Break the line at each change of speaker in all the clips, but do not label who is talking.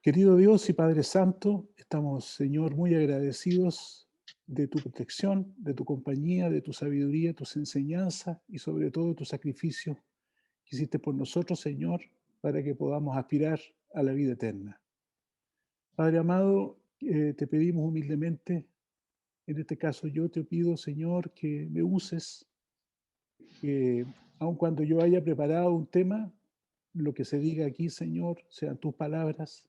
Querido Dios y Padre Santo, estamos, Señor, muy agradecidos de tu protección, de tu compañía, de tu sabiduría, tus enseñanzas y sobre todo tu sacrificio que hiciste por nosotros, Señor, para que podamos aspirar a la vida eterna. Padre amado, te pedimos humildemente, en este caso yo te pido, Señor, que me uses, que aun cuando yo haya preparado un tema, lo que se diga aquí, Señor, sean tus palabras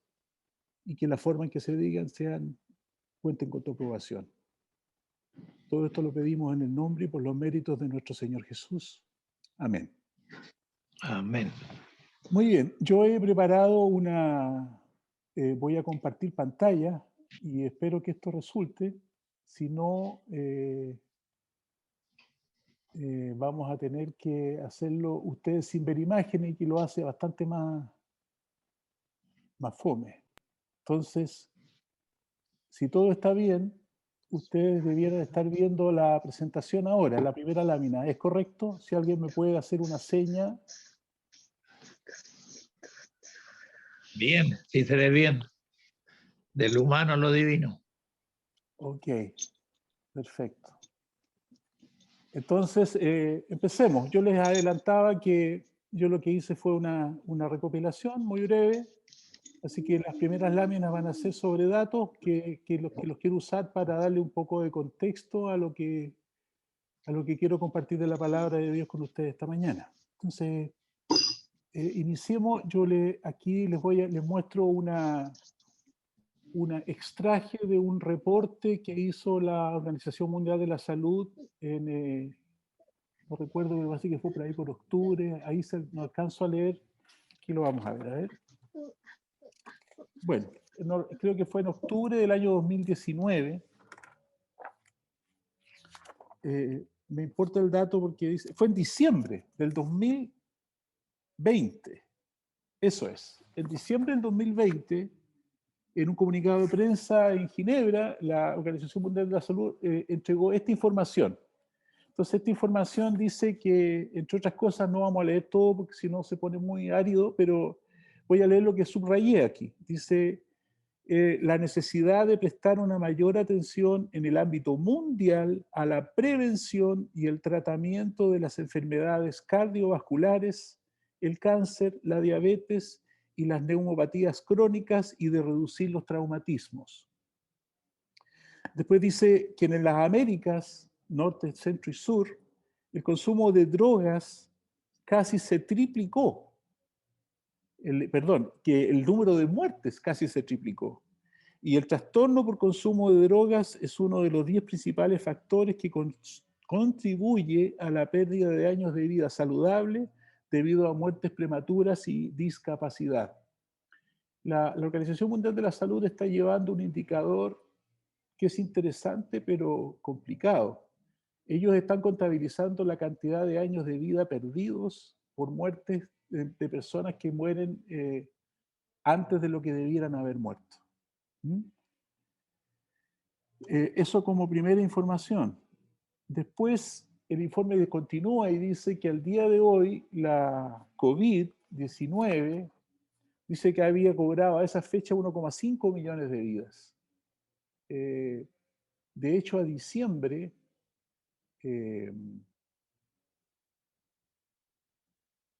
y que la forma en que se digan cuenten con tu aprobación. Todo esto lo pedimos en el nombre y por los méritos de nuestro Señor Jesús. Amén.
Amén.
Muy bien, yo he preparado voy a compartir pantalla y espero que esto resulte. Si no, vamos a tener que hacerlo ustedes sin ver imágenes y que lo hace bastante más fome. Entonces, si todo está bien, ustedes debieran estar viendo la presentación ahora, la primera lámina. ¿Es correcto? Si alguien me puede hacer una seña.
Bien, sí se ve bien. Del humano a lo divino.
Ok, perfecto. Entonces, empecemos. Yo les adelantaba que yo lo que hice fue una recopilación muy breve, así que las primeras láminas van a ser sobre datos que los quiero usar para darle un poco de contexto a lo que quiero compartir de la palabra de Dios con ustedes esta mañana. Entonces, iniciemos. Aquí les muestro una extraje de un reporte que hizo la Organización Mundial de la Salud no recuerdo, pero así que fue por ahí por octubre, no alcanzo a leer, aquí lo vamos a ver. Bueno, creo que fue en octubre del año 2019. Me importa el dato porque dice, fue en diciembre del 2020. Eso es, en diciembre del 2020, en un comunicado de prensa en Ginebra, la Organización Mundial de la Salud entregó esta información. Entonces, esta información dice que, entre otras cosas, no vamos a leer todo porque si no se pone muy árido, pero voy a leer lo que subrayé aquí. Dice, la necesidad de prestar una mayor atención en el ámbito mundial a la prevención y el tratamiento de las enfermedades cardiovasculares, el cáncer, la diabetes y las neumopatías crónicas y de reducir los traumatismos. Después dice que en las Américas, norte, centro y sur, el consumo de drogas casi se triplicó. Que el número de muertes casi se triplicó. Y el trastorno por consumo de drogas es uno de los 10 principales factores que contribuye a la pérdida de años de vida saludable debido a muertes prematuras y discapacidad. La Organización Mundial de la Salud está llevando un indicador que es interesante pero complicado. Ellos están contabilizando la cantidad de años de vida perdidos por muertes de personas que mueren antes de lo que debieran haber muerto. ¿Mm? Eso como primera información. Después el informe continúa y dice que al día de hoy la COVID-19 dice que había cobrado a esa fecha 1,5 millones de vidas. De hecho, a diciembre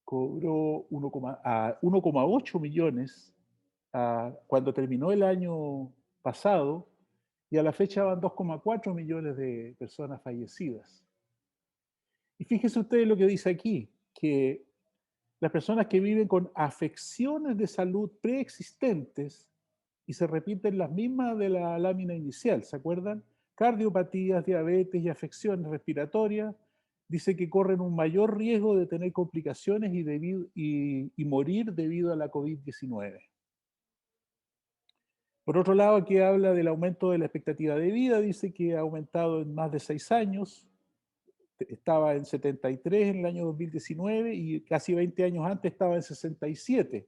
cobró 1,8 millones cuando terminó el año pasado, y a la fecha van 2,4 millones de personas fallecidas. Y fíjese ustedes lo que dice aquí, que las personas que viven con afecciones de salud preexistentes, y se repiten las mismas de la lámina inicial, ¿se acuerdan? Cardiopatías, diabetes y afecciones respiratorias, dice que corren un mayor riesgo de tener complicaciones y morir debido a la COVID-19. Por otro lado, aquí habla del aumento de la expectativa de vida, dice que ha aumentado en más de 6 años, estaba en 73 en el año 2019 y casi 20 años antes estaba en 67.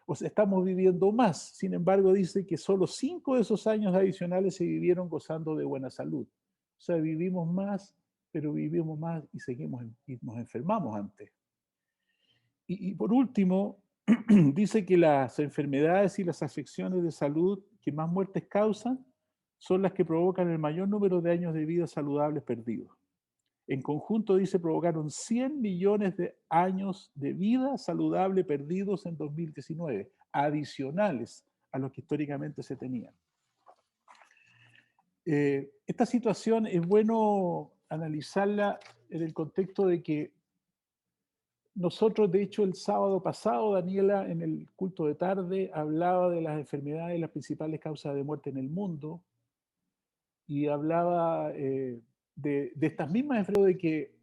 O sea, estamos viviendo más. Sin embargo, dice que solo 5 de esos años adicionales se vivieron gozando de buena salud. O sea, vivimos más, pero vivimos más y nos enfermamos antes. Y por último, dice que las enfermedades y las afecciones de salud que más muertes causan son las que provocan el mayor número de años de vida saludables perdidos. En conjunto, dice, provocaron 100 millones de años de vida saludable perdidos en 2019, adicionales a los que históricamente se tenían. Esta situación es bueno analizarla en el contexto de que nosotros, de hecho, el sábado pasado, Daniela, en el culto de tarde, hablaba de las enfermedades y las principales causas de muerte en el mundo, y hablaba de estas mismas enfermedades, de que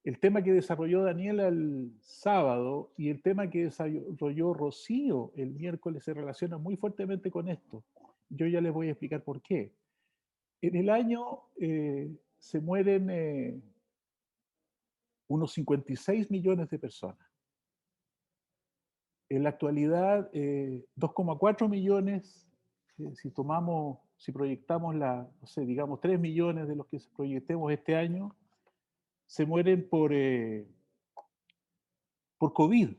el tema que desarrolló Daniela el sábado y el tema que desarrolló Rocío el miércoles se relacionan muy fuertemente con esto. Yo ya les voy a explicar por qué. En el año se mueren unos 56 millones de personas. En la actualidad, 2,4 millones, si proyectamos no sé, digamos 3 millones de los que proyectemos este año, se mueren por COVID.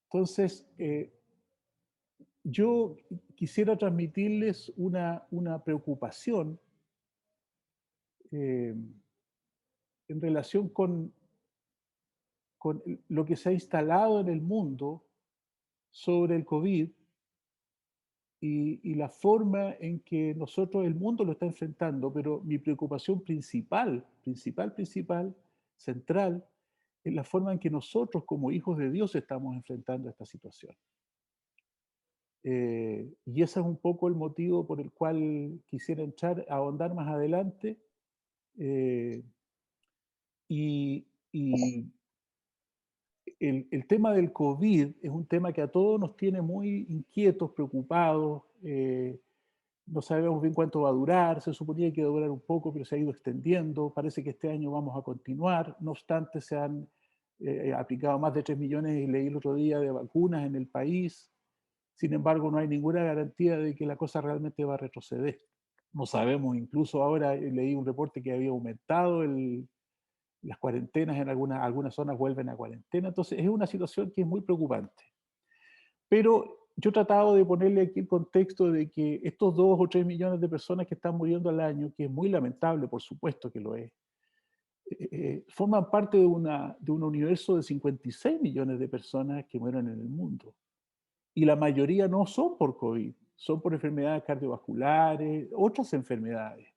Entonces, yo quisiera transmitirles una preocupación en relación con lo que se ha instalado en el mundo sobre el COVID y la forma en que el mundo lo está enfrentando, pero mi preocupación principal, central, es la forma en que nosotros como hijos de Dios estamos enfrentando esta situación. Y ese es un poco el motivo por el cual quisiera ahondar más adelante. Y el tema del COVID es un tema que a todos nos tiene muy inquietos, preocupados. No sabemos bien cuánto va a durar, se suponía que iba a durar un poco, pero se ha ido extendiendo. Parece que este año vamos a continuar. No obstante, se han aplicado más de 3 millones, y leí el otro día, de vacunas en el país. Sin embargo, no hay ninguna garantía de que la cosa realmente va a retroceder. No sabemos, incluso ahora leí un reporte que había aumentado las cuarentenas, en algunas zonas vuelven a cuarentena. Entonces, es una situación que es muy preocupante. Pero yo he tratado de ponerle aquí el contexto de que estos 2 o 3 millones de personas que están muriendo al año, que es muy lamentable, por supuesto que lo es, forman parte de un universo de 56 millones de personas que mueren en el mundo. Y la mayoría no son por COVID, son por enfermedades cardiovasculares, otras enfermedades.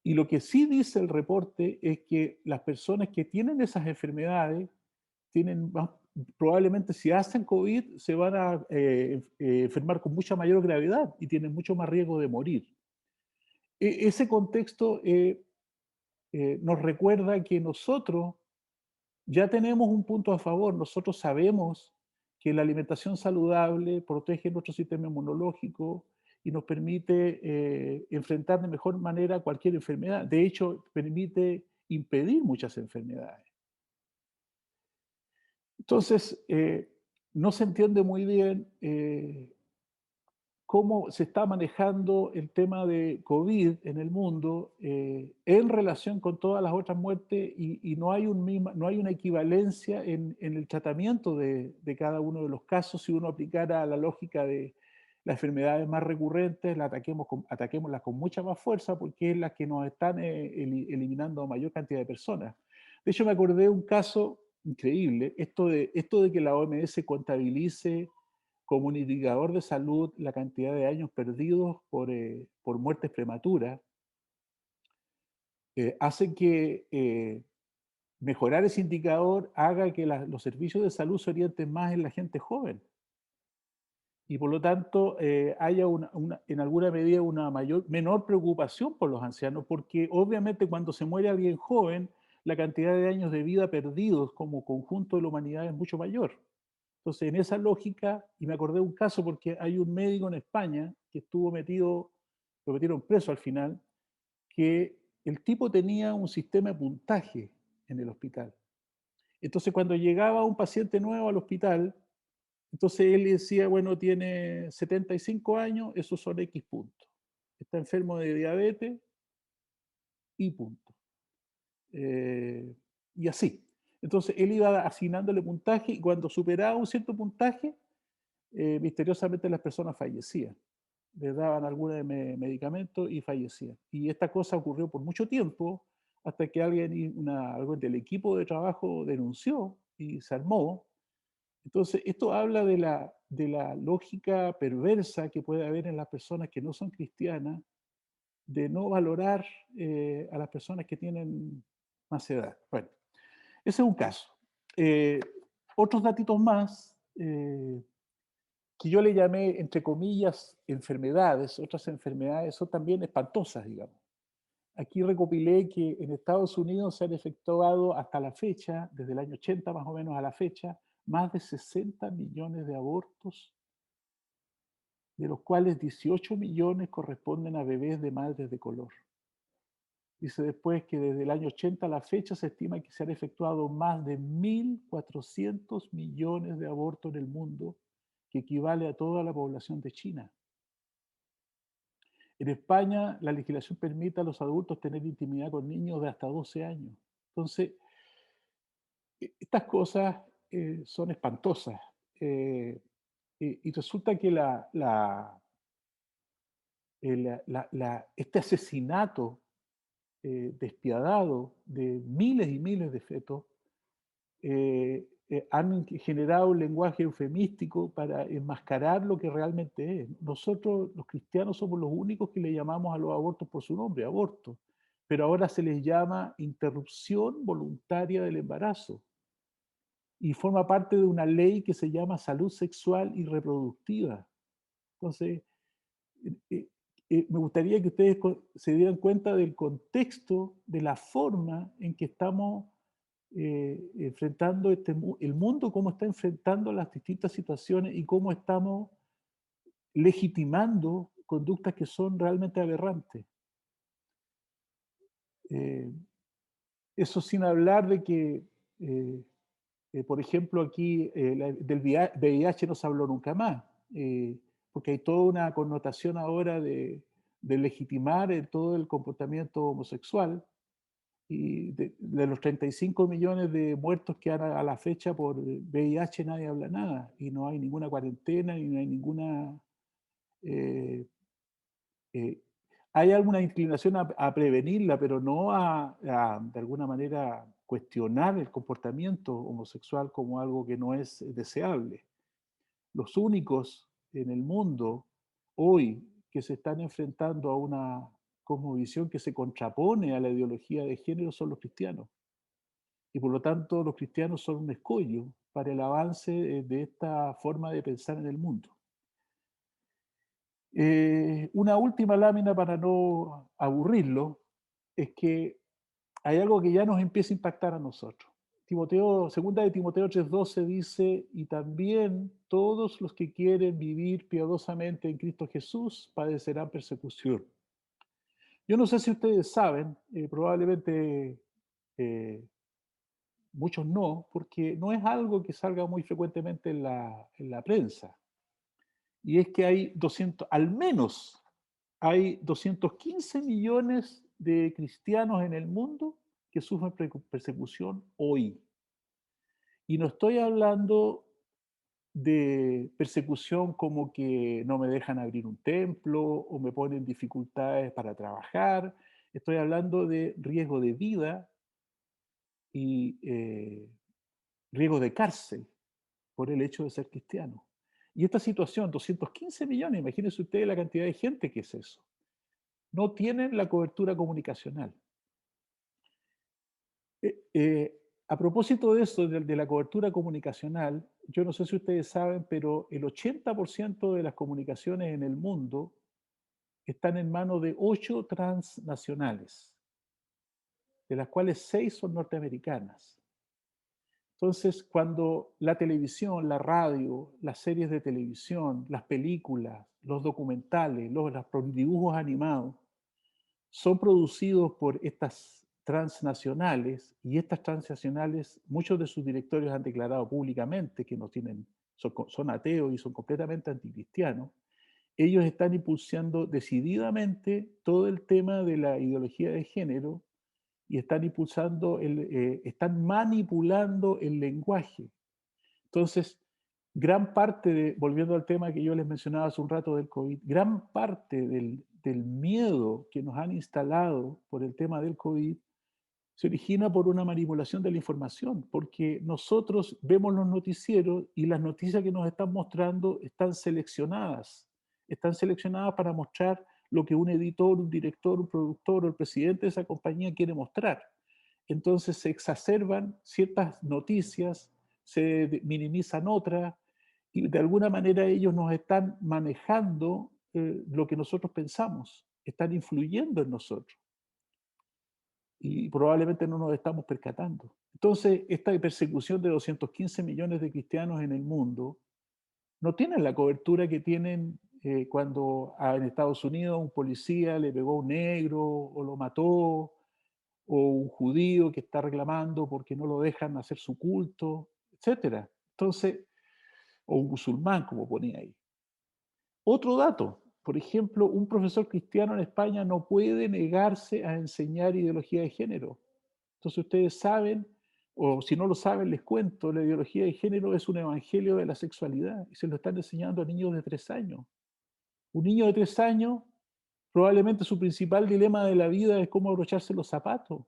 Y lo que sí dice el reporte es que las personas que tienen esas enfermedades probablemente, si hacen COVID, se van a enfermar con mucha mayor gravedad y tienen mucho más riesgo de morir. Ese contexto nos recuerda que nosotros ya tenemos un punto a favor. Nosotros sabemos que la alimentación saludable protege nuestro sistema inmunológico y nos permite enfrentar de mejor manera cualquier enfermedad. De hecho, permite impedir muchas enfermedades. Entonces, no se entiende muy bien cómo se está manejando el tema de COVID en el mundo en relación con todas las otras muertes, y no hay una equivalencia en el tratamiento de cada uno de los casos. Si uno aplicara la lógica de las enfermedades más recurrentes, ataquémoslas con mucha más fuerza, porque es las que nos están eliminando a mayor cantidad de personas. De hecho, me acordé de un caso increíble, esto de que la OMS contabilice como un indicador de salud la cantidad de años perdidos por muertes prematuras, hace que mejorar ese indicador haga que los servicios de salud se orienten más en la gente joven. Y por lo tanto haya en alguna medida una menor preocupación por los ancianos, porque obviamente cuando se muere alguien joven, la cantidad de años de vida perdidos como conjunto de la humanidad es mucho mayor. Entonces, en esa lógica, y me acordé de un caso porque hay un médico en España que estuvo lo metieron preso al final, que el tipo tenía un sistema de puntaje en el hospital. Entonces, cuando llegaba un paciente nuevo al hospital, entonces él decía, bueno, tiene 75 años, esos son X puntos. Está enfermo de diabetes, Y punto. Y así. Entonces él iba asignándole puntaje y cuando superaba un cierto puntaje, misteriosamente las personas fallecían. Les daban algún medicamento y fallecían. Y esta cosa ocurrió por mucho tiempo hasta que alguien del equipo de trabajo denunció y se armó. Entonces, esto habla de la lógica perversa que puede haber en las personas que no son cristianas, de no valorar a las personas que tienen más edad. Bueno, ese es un caso. Eh, Otros datitos más, que yo le llamé, entre comillas, enfermedades, otras enfermedades son también espantosas, digamos. Aquí recopilé que en Estados Unidos se han efectuado hasta la fecha, desde el año 80 más o menos a la fecha, más de 60 millones de abortos, de los cuales 18 millones corresponden a bebés de madres de color. Dice después que desde el año 80 a la fecha se estima que se han efectuado más de 1.400 millones de abortos en el mundo, que equivale a toda la población de China. En España, la legislación permite a los adultos tener intimidad con niños de hasta 12 años. Entonces, estas cosas son espantosas. Eh, y resulta que este asesinato despiadado de miles y miles de fetos han generado un lenguaje eufemístico para enmascarar lo que realmente es. Nosotros, los cristianos, somos los únicos que le llamamos a los abortos por su nombre, aborto, pero ahora se les llama interrupción voluntaria del embarazo y forma parte de una ley que se llama salud sexual y reproductiva. Entonces, eh, eh, me gustaría que ustedes se dieran cuenta del contexto, de la forma en que estamos enfrentando el mundo, cómo está enfrentando las distintas situaciones y cómo estamos legitimando conductas que son realmente aberrantes. Eh, Eso sin hablar de que, por ejemplo, aquí del VIH no se habló nunca más, porque hay toda una connotación ahora de legitimar todo el comportamiento homosexual. Y de los 35 millones de muertos que hay a la fecha por VIH nadie habla nada y no hay ninguna cuarentena y no hay ninguna... eh, eh, hay alguna inclinación a prevenirla, pero no de alguna manera cuestionar el comportamiento homosexual como algo que no es deseable. Los únicos en el mundo hoy que se están enfrentando a una cosmovisión que se contrapone a la ideología de género son los cristianos. Y por lo tanto los cristianos son un escollo para el avance de esta forma de pensar en el mundo. Una última lámina para no aburrirlo es que hay algo que ya nos empieza a impactar a nosotros. Segunda de Timoteo 3:12 dice, y también todos los que quieren vivir piadosamente en Cristo Jesús padecerán persecución. Yo no sé si ustedes saben, probablemente muchos no, porque no es algo que salga muy frecuentemente en la prensa. Y es que hay 200, al menos hay 215 millones de cristianos en el mundo que sufren persecución hoy. Y no estoy hablando de persecución como que no me dejan abrir un templo o me ponen dificultades para trabajar. Estoy hablando de riesgo de vida y riesgo de cárcel por el hecho de ser cristiano. Y esta situación, 215 millones, imagínense ustedes la cantidad de gente que es eso, no tienen la cobertura comunicacional. A propósito de eso, de la cobertura comunicacional, yo no sé si ustedes saben, pero el 80% de las comunicaciones en el mundo están en manos de 8 transnacionales, de las cuales 6 son norteamericanas. Entonces, cuando la televisión, la radio, las series de televisión, las películas, los documentales, los dibujos animados, son producidos por estas transnacionales, y estas transnacionales, muchos de sus directorios han declarado públicamente que no tienen, son ateos y son completamente anticristianos, ellos están impulsando decididamente todo el tema de la ideología de género y están impulsando, están manipulando el lenguaje. Entonces, gran parte volviendo al tema que yo les mencionaba hace un rato del COVID, gran parte del miedo que nos han instalado por el tema del COVID se origina por una manipulación de la información, porque nosotros vemos los noticieros y las noticias que nos están mostrando están seleccionadas para mostrar lo que un editor, un director, un productor o el presidente de esa compañía quiere mostrar. Entonces se exacerban ciertas noticias, se minimizan otras, y de alguna manera ellos nos están manejando lo que nosotros pensamos, están influyendo en nosotros y probablemente no nos estamos percatando. Entonces, esta persecución de 215 millones de cristianos en el mundo no tiene la cobertura que tienen cuando en Estados Unidos un policía le pegó a un negro o lo mató, o un judío que está reclamando porque no lo dejan hacer su culto, etcétera. Entonces, o un musulmán, como ponía ahí. Otro dato, por ejemplo, un profesor cristiano en España no puede negarse a enseñar ideología de género. Entonces ustedes saben, o si no lo saben, les cuento, la ideología de género es un evangelio de la sexualidad y se lo están enseñando a niños de 3 años. Un niño de 3 años, probablemente su principal dilema de la vida es cómo abrocharse los zapatos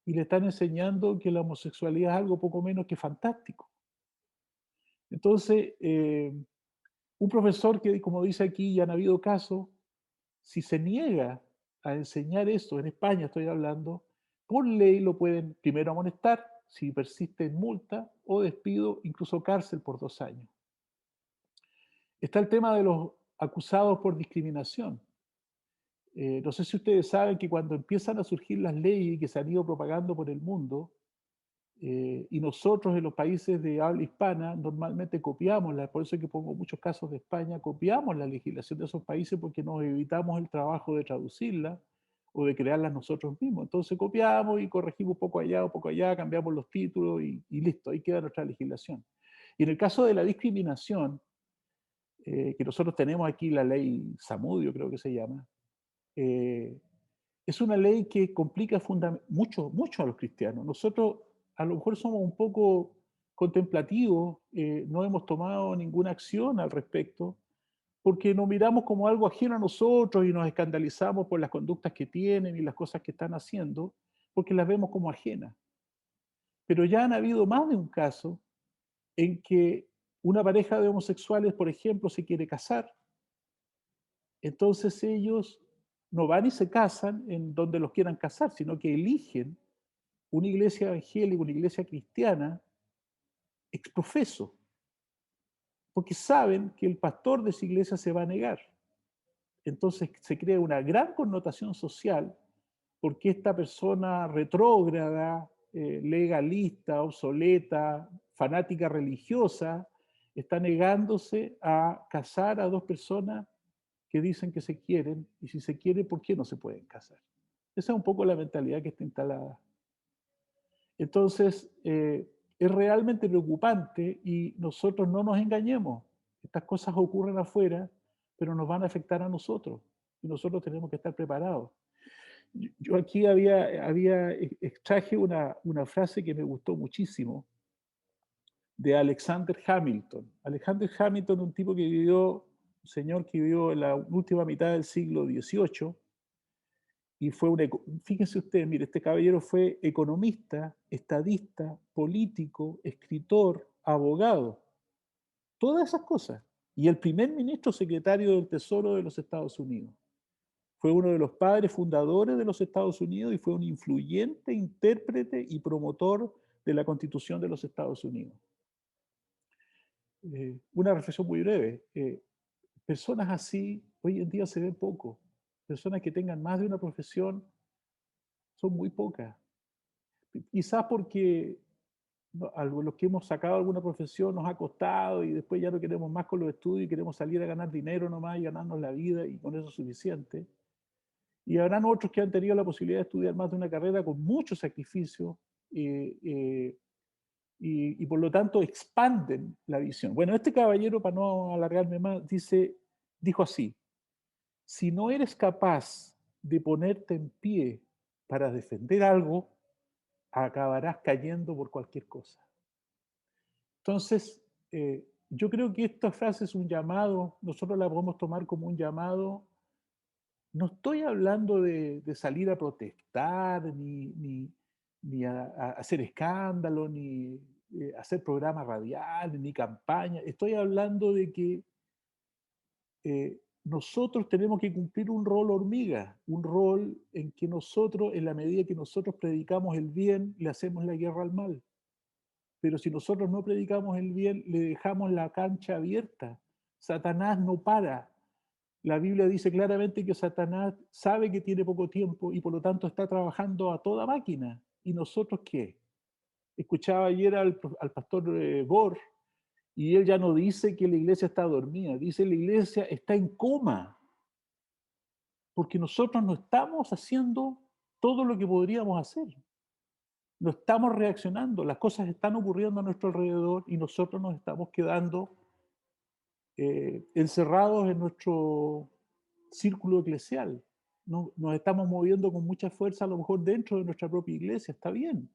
y le están enseñando que la homosexualidad es algo poco menos que fantástico. Entonces, un profesor que, como dice aquí, ya han habido casos, si se niega a enseñar eso, en España estoy hablando, por ley lo pueden primero amonestar, si persiste en multa o despido, incluso cárcel por 2 años. Está el tema de los acusados por discriminación. No sé si ustedes saben que cuando empiezan a surgir las leyes que se han ido propagando por el mundo, y nosotros en los países de habla hispana normalmente copiamos, por eso es que pongo muchos casos de España, copiamos la legislación de esos países porque nos evitamos el trabajo de traducirla o de crearlas nosotros mismos. Entonces copiamos y corregimos un poco allá, cambiamos los títulos y listo, ahí queda nuestra legislación. Y en el caso de la discriminación, que nosotros tenemos aquí la ley Zamudio, creo que se llama, eh, es una ley que complica mucho, mucho a los cristianos. Nosotros a lo mejor somos un poco contemplativos, no hemos tomado ninguna acción al respecto, porque nos miramos como algo ajeno a nosotros y nos escandalizamos por las conductas que tienen y las cosas que están haciendo, porque las vemos como ajenas. Pero ya han habido más de un caso en que una pareja de homosexuales, por ejemplo, se quiere casar. Entonces ellos no van y se casan en donde los quieran casar, sino que eligen una iglesia evangélica, una iglesia cristiana, exprofeso, porque saben que el pastor de esa iglesia se va a negar. Entonces se crea una gran connotación social porque esta persona retrógrada, legalista, obsoleta, fanática religiosa, está negándose a casar a dos personas que dicen que se quieren, y si se quiere, ¿por qué no se pueden casar? Esa es un poco la mentalidad que está instalada. Entonces, es realmente preocupante y nosotros no nos engañemos. Estas cosas ocurren afuera, pero nos van a afectar a nosotros y nosotros tenemos que estar preparados. Yo aquí extraje una frase que me gustó muchísimo de Alexander Hamilton. Alexander Hamilton, un tipo que vivió, un señor que vivió en la última mitad del siglo XVIII, y fue fíjense ustedes, mire, este caballero fue economista, estadista, político, escritor, abogado, todas esas cosas. Y el primer ministro secretario del Tesoro de los Estados Unidos. Fue uno de los padres fundadores de los Estados Unidos y fue un influyente intérprete y promotor de la Constitución de los Estados Unidos. Una reflexión muy breve. Personas así hoy en día se ven poco. Personas que tengan más de una profesión son muy pocas. Quizás porque los que hemos sacado alguna profesión nos ha costado y después ya no queremos más con los estudios y queremos salir a ganar dinero nomás y ganarnos la vida y con eso es suficiente. Y habrán otros que han tenido la posibilidad de estudiar más de una carrera con mucho sacrificio y por lo tanto expanden la visión. Bueno, este caballero, para no alargarme más, dijo así: si no eres capaz de ponerte en pie para defender algo, acabarás cayendo por cualquier cosa. Entonces, yo creo que esta frase es un llamado, nosotros la podemos tomar como un llamado. No estoy hablando de salir a protestar, ni a hacer escándalo, ni hacer programas radiales, ni campañas. Estoy hablando de que nosotros tenemos que cumplir un rol hormiga, un rol en que nosotros, en la medida que nosotros predicamos el bien, le hacemos la guerra al mal. Pero si nosotros no predicamos el bien, le dejamos la cancha abierta. Satanás no para. La Biblia dice claramente que Satanás sabe que tiene poco tiempo y por lo tanto está trabajando a toda máquina. ¿Y nosotros qué? Escuchaba ayer al pastor Bor, y él ya no dice que la iglesia está dormida, dice la iglesia está en coma, porque nosotros no estamos haciendo todo lo que podríamos hacer. No estamos reaccionando, las cosas están ocurriendo a nuestro alrededor y nosotros nos estamos quedando encerrados en nuestro círculo eclesial. No, nos estamos moviendo con mucha fuerza, a lo mejor dentro de nuestra propia iglesia, está bien,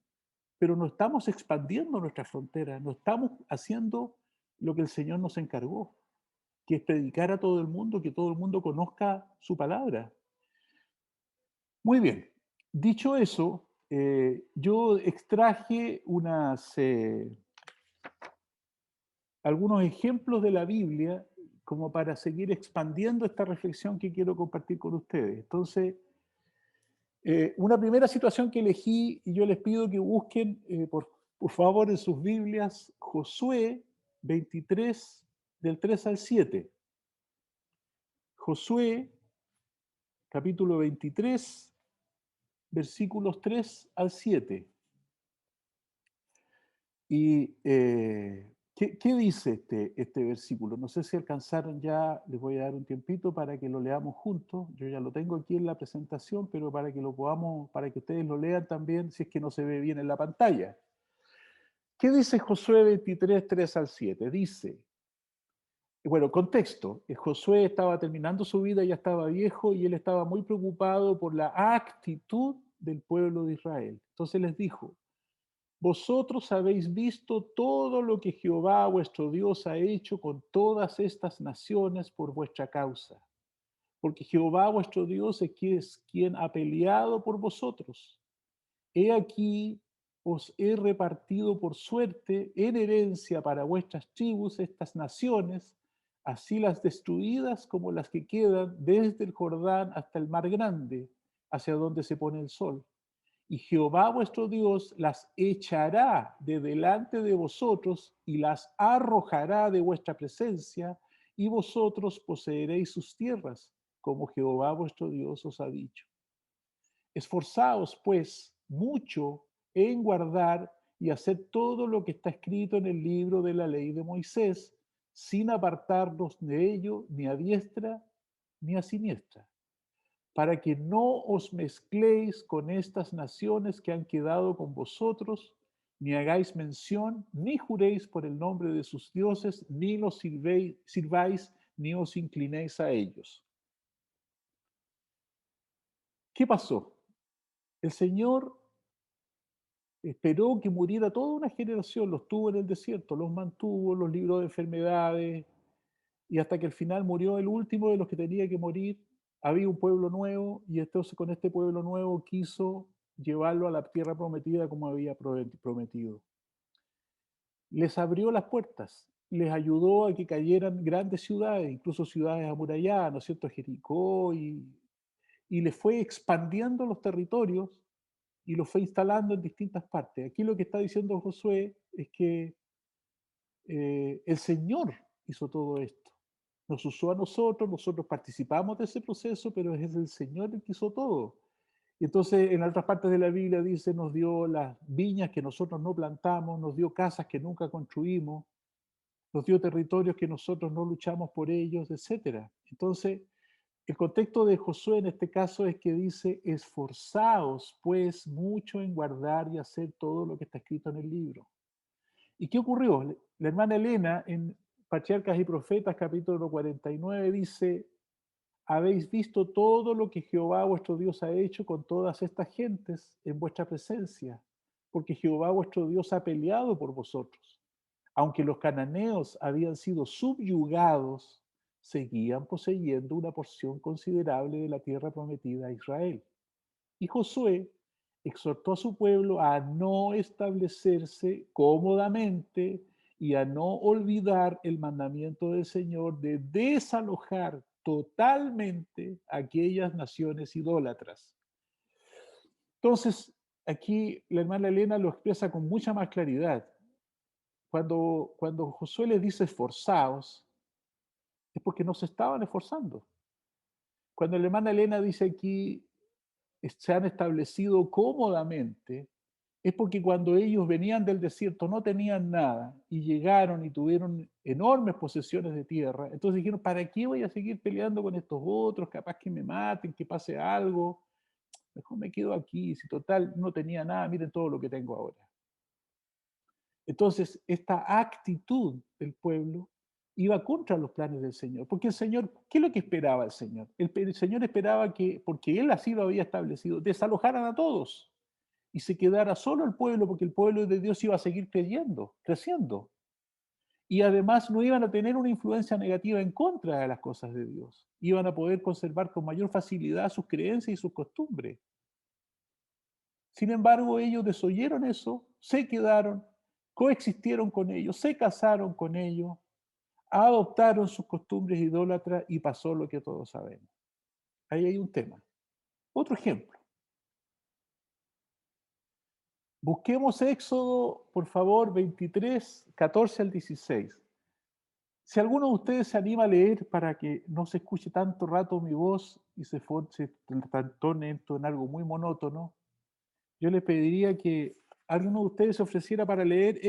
pero no estamos expandiendo nuestras fronteras, no estamos haciendo lo que el Señor nos encargó, que es predicar a todo el mundo, que todo el mundo conozca su palabra. Muy bien, dicho eso, yo extraje algunos ejemplos de la Biblia como para seguir expandiendo esta reflexión que quiero compartir con ustedes. Entonces, una primera situación que elegí, y yo les pido que busquen, por favor, en sus Biblias, Josué 23, del 3 al 7. Josué, capítulo 23, versículos 3 al 7. Y ¿qué dice este versículo? No sé si alcanzaron ya, les voy a dar un tiempito para que lo leamos juntos. Yo ya lo tengo aquí en la presentación, pero para que lo podamos, para que ustedes lo lean también, si es que no se ve bien en la pantalla. ¿Qué dice Josué 23, 3 al 7? Dice, bueno, contexto, Josué estaba terminando su vida, ya estaba viejo y él estaba muy preocupado por la actitud del pueblo de Israel. Entonces les dijo, vosotros habéis visto todo lo que Jehová vuestro Dios ha hecho con todas estas naciones por vuestra causa, porque Jehová vuestro Dios es quien ha peleado por vosotros. He aquí, os he repartido por suerte en herencia para vuestras tribus estas naciones, así las destruidas como las que quedan desde el Jordán hasta el mar grande, hacia donde se pone el sol. Y Jehová vuestro Dios las echará de delante de vosotros y las arrojará de vuestra presencia, y vosotros poseeréis sus tierras, como Jehová vuestro Dios os ha dicho. Esforzaos, pues, mucho en guardar y hacer todo lo que está escrito en el libro de la ley de Moisés, sin apartarnos de ello ni a diestra ni a siniestra, para que no os mezcléis con estas naciones que han quedado con vosotros, ni hagáis mención, ni juréis por el nombre de sus dioses, ni los sirváis, ni os inclinéis a ellos. ¿Qué pasó? El Señor esperó que muriera toda una generación, los tuvo en el desierto, los mantuvo, los libró de enfermedades, y hasta que al final murió el último de los que tenía que morir, había un pueblo nuevo, y entonces con este pueblo nuevo quiso llevarlo a la tierra prometida como había prometido. Les abrió las puertas, les ayudó a que cayeran grandes ciudades, incluso ciudades amuralladas, ¿no es cierto?, Jericó, y les fue expandiendo los territorios y los fue instalando en distintas partes. Aquí lo que está diciendo Josué es que el Señor hizo todo esto. Nos usó a nosotros, nosotros participamos de ese proceso, pero es el Señor el que hizo todo. Y entonces en otras partes de la Biblia dice, nos dio las viñas que nosotros no plantamos, nos dio casas que nunca construimos, nos dio territorios que nosotros no luchamos por ellos, etc. Entonces, el contexto de Josué en este caso es que dice, esforzaos pues mucho en guardar y hacer todo lo que está escrito en el libro. ¿Y qué ocurrió? La hermana Elena en Patriarcas y Profetas, capítulo 49, dice, habéis visto todo lo que Jehová vuestro Dios ha hecho con todas estas gentes en vuestra presencia, porque Jehová vuestro Dios ha peleado por vosotros. Aunque los cananeos habían sido subyugados, seguían poseyendo una porción considerable de la tierra prometida a Israel. Y Josué exhortó a su pueblo a no establecerse cómodamente y a no olvidar el mandamiento del Señor de desalojar totalmente aquellas naciones idólatras. Entonces, aquí la hermana Elena lo expresa con mucha más claridad. Cuando Josué les dice esforzaos, es porque no se estaban esforzando. Cuando la hermana Elena dice aquí se han establecido cómodamente, es porque cuando ellos venían del desierto no tenían nada y llegaron y tuvieron enormes posesiones de tierra. Entonces dijeron, ¿para qué voy a seguir peleando con estos otros? Capaz que me maten, que pase algo. Mejor me quedo aquí. Si total no tenía nada, miren todo lo que tengo ahora. Entonces, esta actitud del pueblo iba contra los planes del Señor. Porque el Señor, ¿qué es lo que esperaba el Señor? El Señor esperaba que, porque Él así lo había establecido, desalojaran a todos y se quedara solo el pueblo, porque el pueblo de Dios iba a seguir creciendo. Y además no iban a tener una influencia negativa en contra de las cosas de Dios. Iban a poder conservar con mayor facilidad sus creencias y sus costumbres. Sin embargo, ellos desoyeron eso, se quedaron, coexistieron con ellos, se casaron con ellos, adoptaron sus costumbres idólatras y pasó lo que todos sabemos. Ahí hay un tema. Otro ejemplo. Busquemos Éxodo, por favor, 23, 14 al 16. Si alguno de ustedes se anima a leer para que no se escuche tanto rato mi voz y se torne esto en algo muy monótono, yo les pediría que alguno de ustedes se ofreciera para leer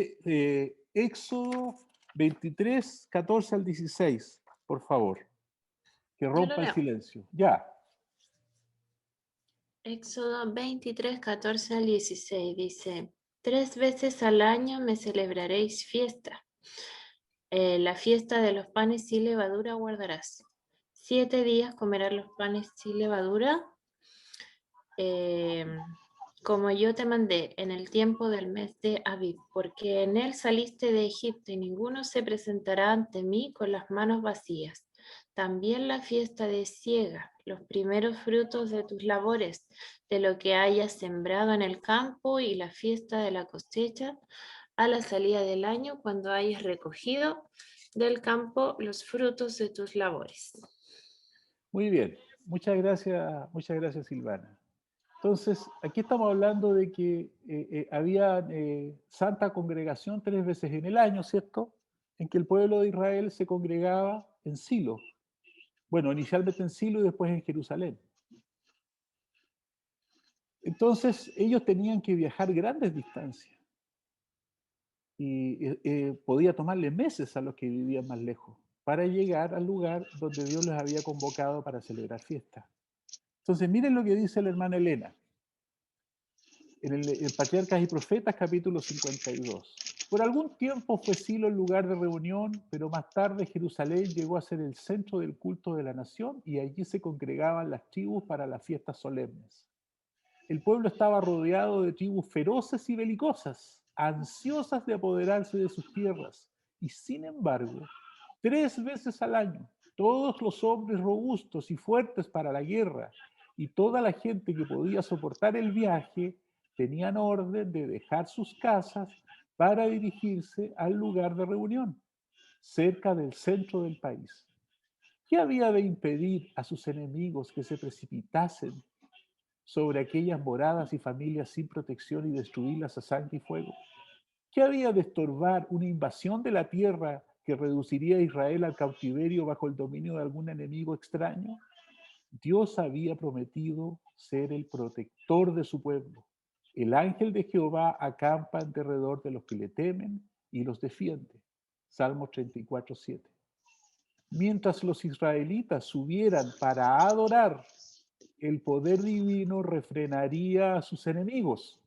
Éxodo 23, 14 al 16, por favor. Que
Yo lo
rompa el
leo.
silencio. Ya.
Éxodo 23, 14 al 16 dice, 3 veces al año me celebraréis fiesta. La fiesta de los panes sin levadura guardarás. 7 días comerás los panes sin levadura, como yo te mandé en el tiempo del mes de Abib, porque en él saliste de Egipto y ninguno se presentará ante mí con las manos vacías. También la fiesta de siega, los primeros frutos de tus labores, de lo que hayas sembrado en el campo, y la fiesta de la cosecha a la salida del año, cuando hayas recogido del campo los frutos de tus labores.
Muy bien. Muchas gracias, Silvana. Entonces, aquí estamos hablando de que había santa congregación 3 veces en el año, ¿cierto? En que el pueblo de Israel se congregaba en Silo. Bueno, inicialmente en Silo y después en Jerusalén. Entonces, ellos tenían que viajar grandes distancias y podía tomarle meses a los que vivían más lejos para llegar al lugar donde Dios les había convocado para celebrar fiesta. Entonces, miren lo que dice la hermana Elena en el Patriarcas y Profetas, capítulo 52. Por algún tiempo fue Silo el lugar de reunión, pero más tarde Jerusalén llegó a ser el centro del culto de la nación y allí se congregaban las tribus para las fiestas solemnes. El pueblo estaba rodeado de tribus feroces y belicosas, ansiosas de apoderarse de sus tierras, y sin embargo, 3 veces al año, todos los hombres robustos y fuertes para la guerra y toda la gente que podía soportar el viaje tenían orden de dejar sus casas para dirigirse al lugar de reunión, cerca del centro del país. ¿Qué había de impedir a sus enemigos que se precipitasen sobre aquellas moradas y familias sin protección y destruirlas a sangre y fuego? ¿Qué había de estorbar una invasión de la tierra que reduciría a Israel al cautiverio bajo el dominio de algún enemigo extraño? Dios había prometido ser el protector de su pueblo. El ángel de Jehová acampa en derredor de los que le temen y los defiende. Salmo 34, 7. Mientras los israelitas subieran para adorar, el poder divino refrenaría a sus enemigos.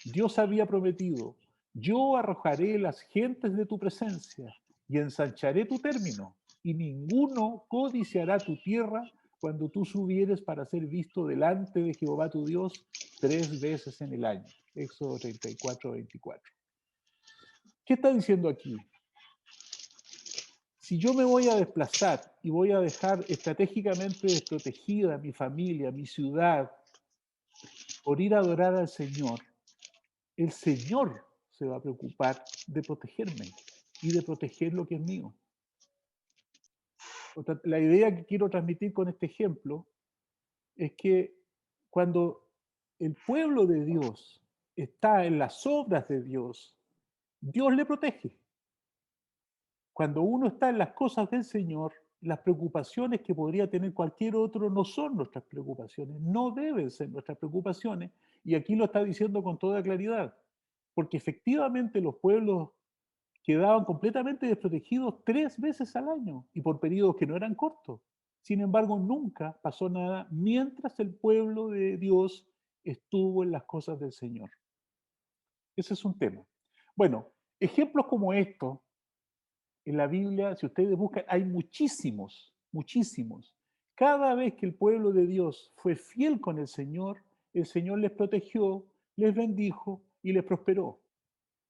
Dios había prometido, yo arrojaré las gentes de tu presencia y ensancharé tu término, y ninguno codiciará tu tierra cuando tú subieres para ser visto delante de Jehová tu Dios 3 veces en el año. Éxodo 34, 24. ¿Qué está diciendo aquí? Si yo me voy a desplazar y voy a dejar estratégicamente desprotegida mi familia, mi ciudad, por ir a adorar al Señor, el Señor se va a preocupar de protegerme y de proteger lo que es mío. La idea que quiero transmitir con este ejemplo es que cuando el pueblo de Dios está en las obras de Dios, Dios le protege. Cuando uno está en las cosas del Señor, las preocupaciones que podría tener cualquier otro no son nuestras preocupaciones, no deben ser nuestras preocupaciones, y aquí lo está diciendo con toda claridad, porque efectivamente los pueblos quedaban completamente desprotegidos 3 veces al año y por periodos que no eran cortos. Sin embargo, nunca pasó nada mientras el pueblo de Dios estuvo en las cosas del Señor. Ese es un tema. Bueno, ejemplos como estos en la Biblia, si ustedes buscan, hay muchísimos, muchísimos. Cada vez que el pueblo de Dios fue fiel con el Señor les protegió, les bendijo y les prosperó.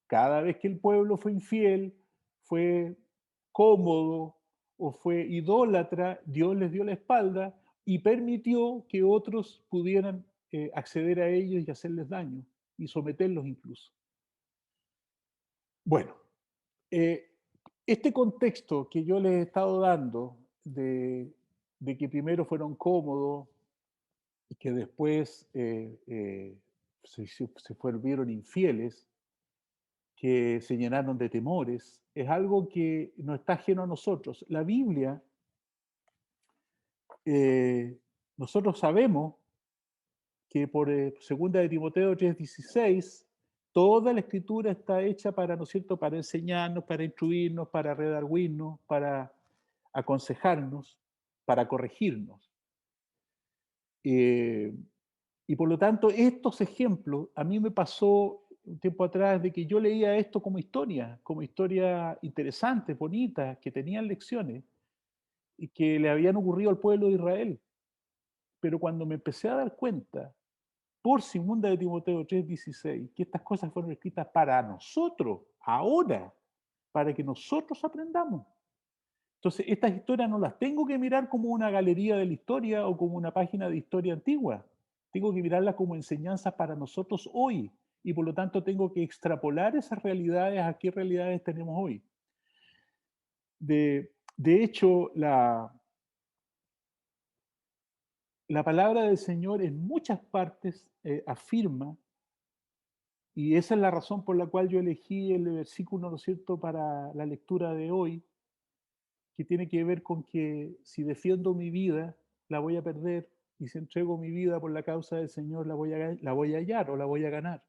Cada vez que el pueblo fue infiel, fue cómodo o fue idólatra, Dios les dio la espalda y permitió que otros pudieran acceder a ellos y hacerles daño y someterlos incluso. Bueno, este contexto que yo les he estado dando de que primero fueron cómodos y que después se volvieron infieles, que se llenaron de temores, es algo que no está ajeno a nosotros. La Biblia, nosotros sabemos que por segunda de Timoteo 3:16, toda la escritura está hecha para, ¿no es cierto?, para enseñarnos, para instruirnos, para redarguirnos, para aconsejarnos, para corregirnos. Y por lo tanto, estos ejemplos, a mí me pasó un tiempo atrás de que yo leía esto como historia interesante, bonita, que tenían lecciones y que le habían ocurrido al pueblo de Israel. Pero cuando me empecé a dar cuenta, por segunda de Timoteo 3:16, que estas cosas fueron escritas para nosotros, ahora, para que nosotros aprendamos. Entonces, estas historias no las tengo que mirar como una galería de la historia o como una página de historia antigua. Tengo que mirarlas como enseñanzas para nosotros hoy. Y por lo tanto tengo que extrapolar esas realidades a qué realidades tenemos hoy. De hecho, la palabra del Señor en muchas partes afirma, y esa es la razón por la cual yo elegí el versículo, ¿no es cierto?, para la lectura de hoy, que tiene que ver con que si defiendo mi vida, la voy a perder, y si entrego mi vida por la causa del Señor, la voy a hallar o la voy a ganar.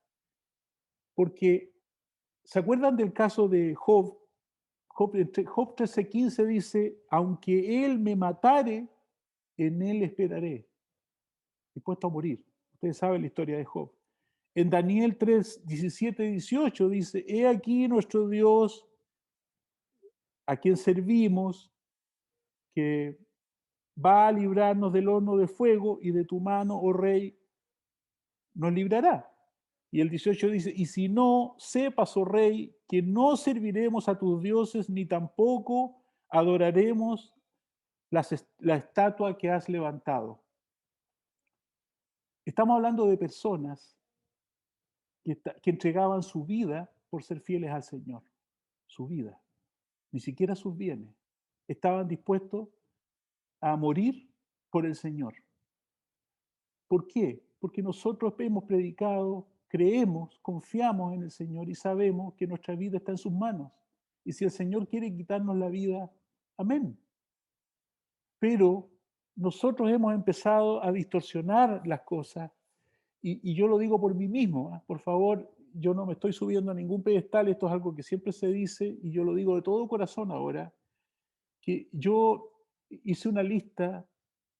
Porque, ¿se acuerdan del caso de Job? Job 13:15 dice, aunque él me matare, en él esperaré, dispuesto a morir. Ustedes saben la historia de Job. En Daniel 3:17-18 dice, he aquí nuestro Dios, a quien servimos, que va a librarnos del horno de fuego y de tu mano, oh rey, nos librará. Y el 18 dice, y si no, sepas, oh rey, que no serviremos a tus dioses, ni tampoco adoraremos la estatua que has levantado. Estamos hablando de personas que entregaban su vida por ser fieles al Señor. Su vida, ni siquiera sus bienes. Estaban dispuestos a morir por el Señor. ¿Por qué? Porque nosotros hemos predicado, creemos, confiamos en el Señor y sabemos que nuestra vida está en sus manos. Y si el Señor quiere quitarnos la vida, amén. Pero nosotros hemos empezado a distorsionar las cosas y yo lo digo por mí mismo. Por favor, yo no me estoy subiendo a ningún pedestal, esto es algo que siempre se dice y yo lo digo de todo corazón ahora, que yo hice una lista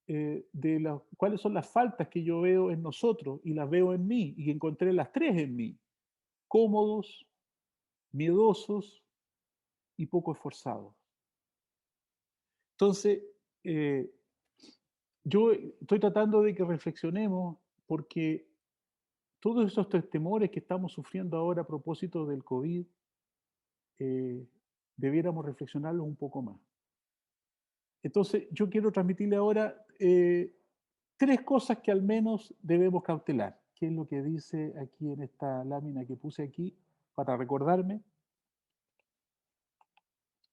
de cuáles son las faltas que yo veo en nosotros y las veo en mí y encontré las 3 en mí: cómodos, miedosos y poco esforzados. Entonces, yo estoy tratando de que reflexionemos porque todos esos temores que estamos sufriendo ahora a propósito del COVID, eh, debiéramos reflexionarlos un poco más. Entonces, yo quiero transmitirle ahora tres cosas que al menos debemos cautelar, que es lo que dice aquí en esta lámina que puse aquí para recordarme.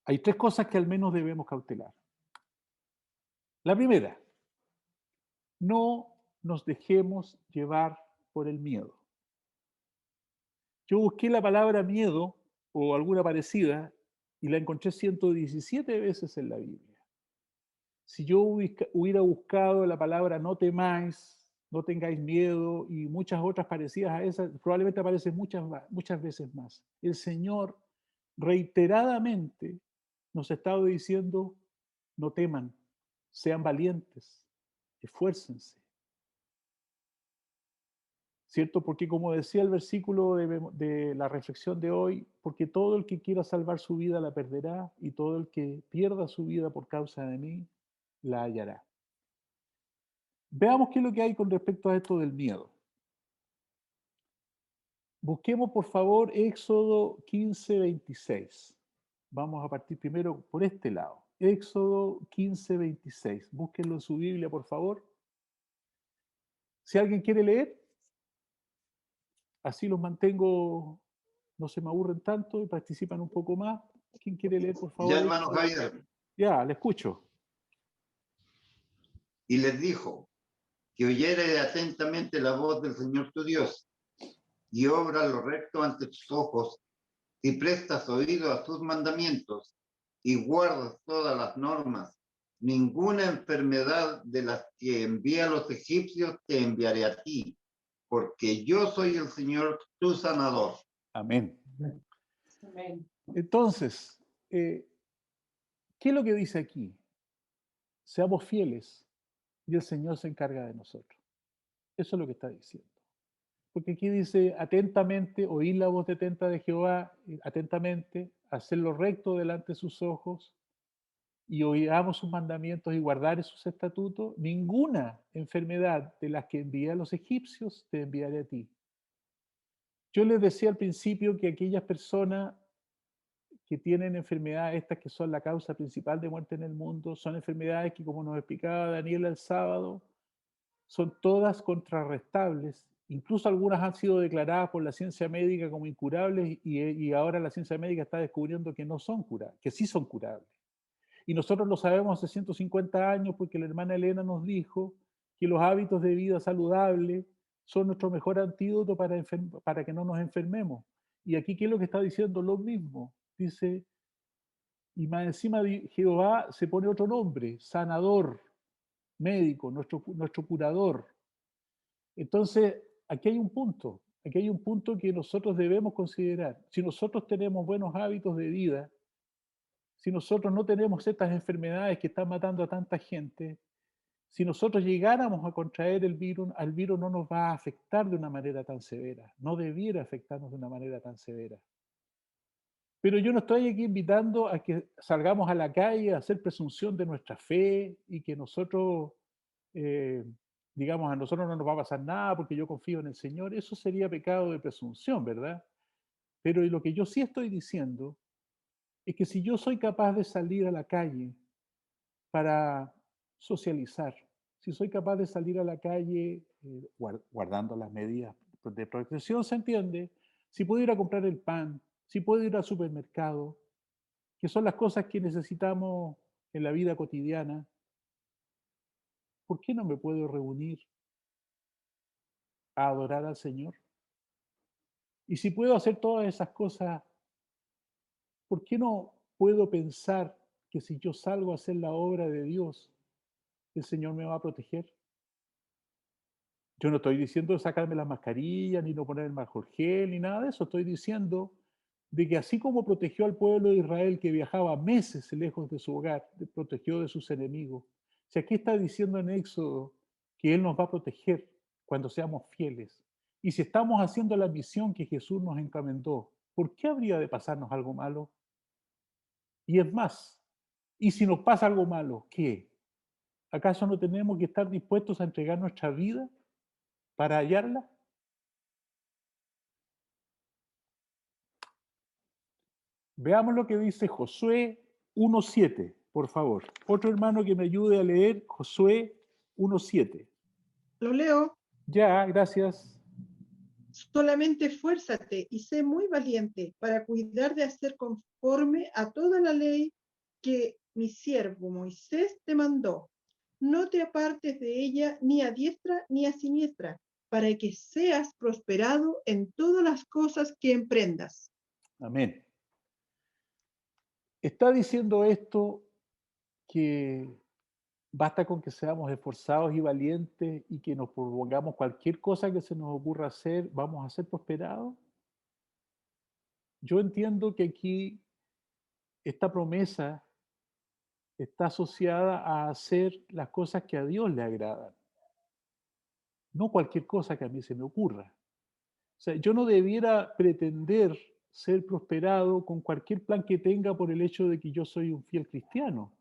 Hay tres cosas que al menos debemos cautelar. La primera, no nos dejemos llevar por el miedo. Yo busqué la palabra miedo o alguna parecida y la encontré 117 veces en la Biblia. Si yo hubiera buscado la palabra no temáis, no tengáis miedo y muchas otras parecidas a esas, probablemente aparecen muchas veces más. El Señor reiteradamente nos ha estado diciendo, no teman, sean valientes, esfuércense. ¿Cierto? Porque como decía el versículo de la reflexión de hoy, porque todo el que quiera salvar su vida la perderá y todo el que pierda su vida por causa de mí la hallará. Veamos qué es lo que hay con respecto a esto del miedo. Busquemos por favor Éxodo 15:26. Vamos a partir primero por este lado. Éxodo 15:26. Búsquenlo en su Biblia, por favor. Si alguien quiere leer, así los mantengo, no se me aburren tanto y participan un poco más. ¿Quién quiere leer, por favor?
Ya, hermano Javier.
Ya, le escucho.
Y les dijo que oyere atentamente la voz del Señor tu Dios y obra lo recto ante tus ojos y prestas oído a sus mandamientos y guardas todas las normas. Ninguna enfermedad de las que envía a los egipcios te enviaré a ti, porque yo soy el Señor tu sanador.
Amén.
Amén.
Entonces, ¿qué es lo que dice aquí? Seamos fieles y el Señor se encarga de nosotros. Eso es lo que está diciendo. Porque aquí dice, atentamente, oír la voz atenta de Jehová, atentamente, hacer lo recto delante de sus ojos, y oigamos sus mandamientos y guardar sus estatutos, ninguna enfermedad de las que envié a los egipcios te enviaré a ti. Yo les decía al principio que aquellas personas que tienen enfermedades, estas que son la causa principal de muerte en el mundo, son enfermedades que, como nos explicaba Daniel el sábado, son todas contrarrestables. Incluso algunas han sido declaradas por la ciencia médica como incurables y ahora la ciencia médica está descubriendo que no son curables, que sí son curables. Y nosotros lo sabemos hace 150 años porque la hermana Elena nos dijo que los hábitos de vida saludable son nuestro mejor antídoto para que no nos enfermemos. Y aquí, ¿qué es lo que está diciendo? Lo mismo. Dice, y más encima de Jehová se pone otro nombre, sanador, médico, nuestro curador. Entonces, aquí hay un punto que nosotros debemos considerar. Si nosotros tenemos buenos hábitos de vida, si nosotros no tenemos estas enfermedades que están matando a tanta gente, si nosotros llegáramos a contraer el virus, al virus no nos va a afectar de una manera tan severa, no debiera afectarnos de una manera tan severa. Pero yo no estoy aquí invitando a que salgamos a la calle a hacer presunción de nuestra fe y que nosotros, eh, digamos, a nosotros no nos va a pasar nada porque yo confío en el Señor. Eso sería pecado de presunción, ¿verdad? Pero lo que yo sí estoy diciendo es que si yo soy capaz de salir a la calle para socializar, si soy capaz de salir a la calle guardando las medidas de protección, ¿se entiende? Si puedo ir a comprar el pan, si puedo ir al supermercado, que son las cosas que necesitamos en la vida cotidiana, ¿por qué no me puedo reunir a adorar al Señor? Y si puedo hacer todas esas cosas, ¿por qué no puedo pensar que si yo salgo a hacer la obra de Dios, el Señor me va a proteger? Yo no estoy diciendo sacarme las mascarillas, ni no poner el alcohol gel, ni nada de eso. Estoy diciendo de que así como protegió al pueblo de Israel que viajaba meses lejos de su hogar, protegió de sus enemigos. Si aquí está diciendo en Éxodo que Él nos va a proteger cuando seamos fieles. Y si estamos haciendo la misión que Jesús nos encomendó, ¿por qué habría de pasarnos algo malo? Y es más, y si nos pasa algo malo, ¿qué? ¿Acaso no tenemos que estar dispuestos a entregar nuestra vida para hallarla? Veamos lo que dice Josué 1:7, por favor. Otro hermano que me ayude a leer Josué 1:7.
Lo leo.
Ya, gracias.
Solamente esfuérzate y sé muy valiente para cuidar de hacer conforme a toda la ley que mi siervo Moisés te mandó. No te apartes de ella ni a diestra ni a siniestra, para que seas prosperado en todas las cosas que emprendas.
Amén. Está diciendo esto que basta con que seamos esforzados y valientes y que nos propongamos cualquier cosa que se nos ocurra hacer, ¿vamos a ser prosperados? Yo entiendo que aquí esta promesa está asociada a hacer las cosas que a Dios le agradan, no cualquier cosa que a mí se me ocurra. O sea, yo no debiera pretender ser prosperado con cualquier plan que tenga por el hecho de que yo soy un fiel cristiano.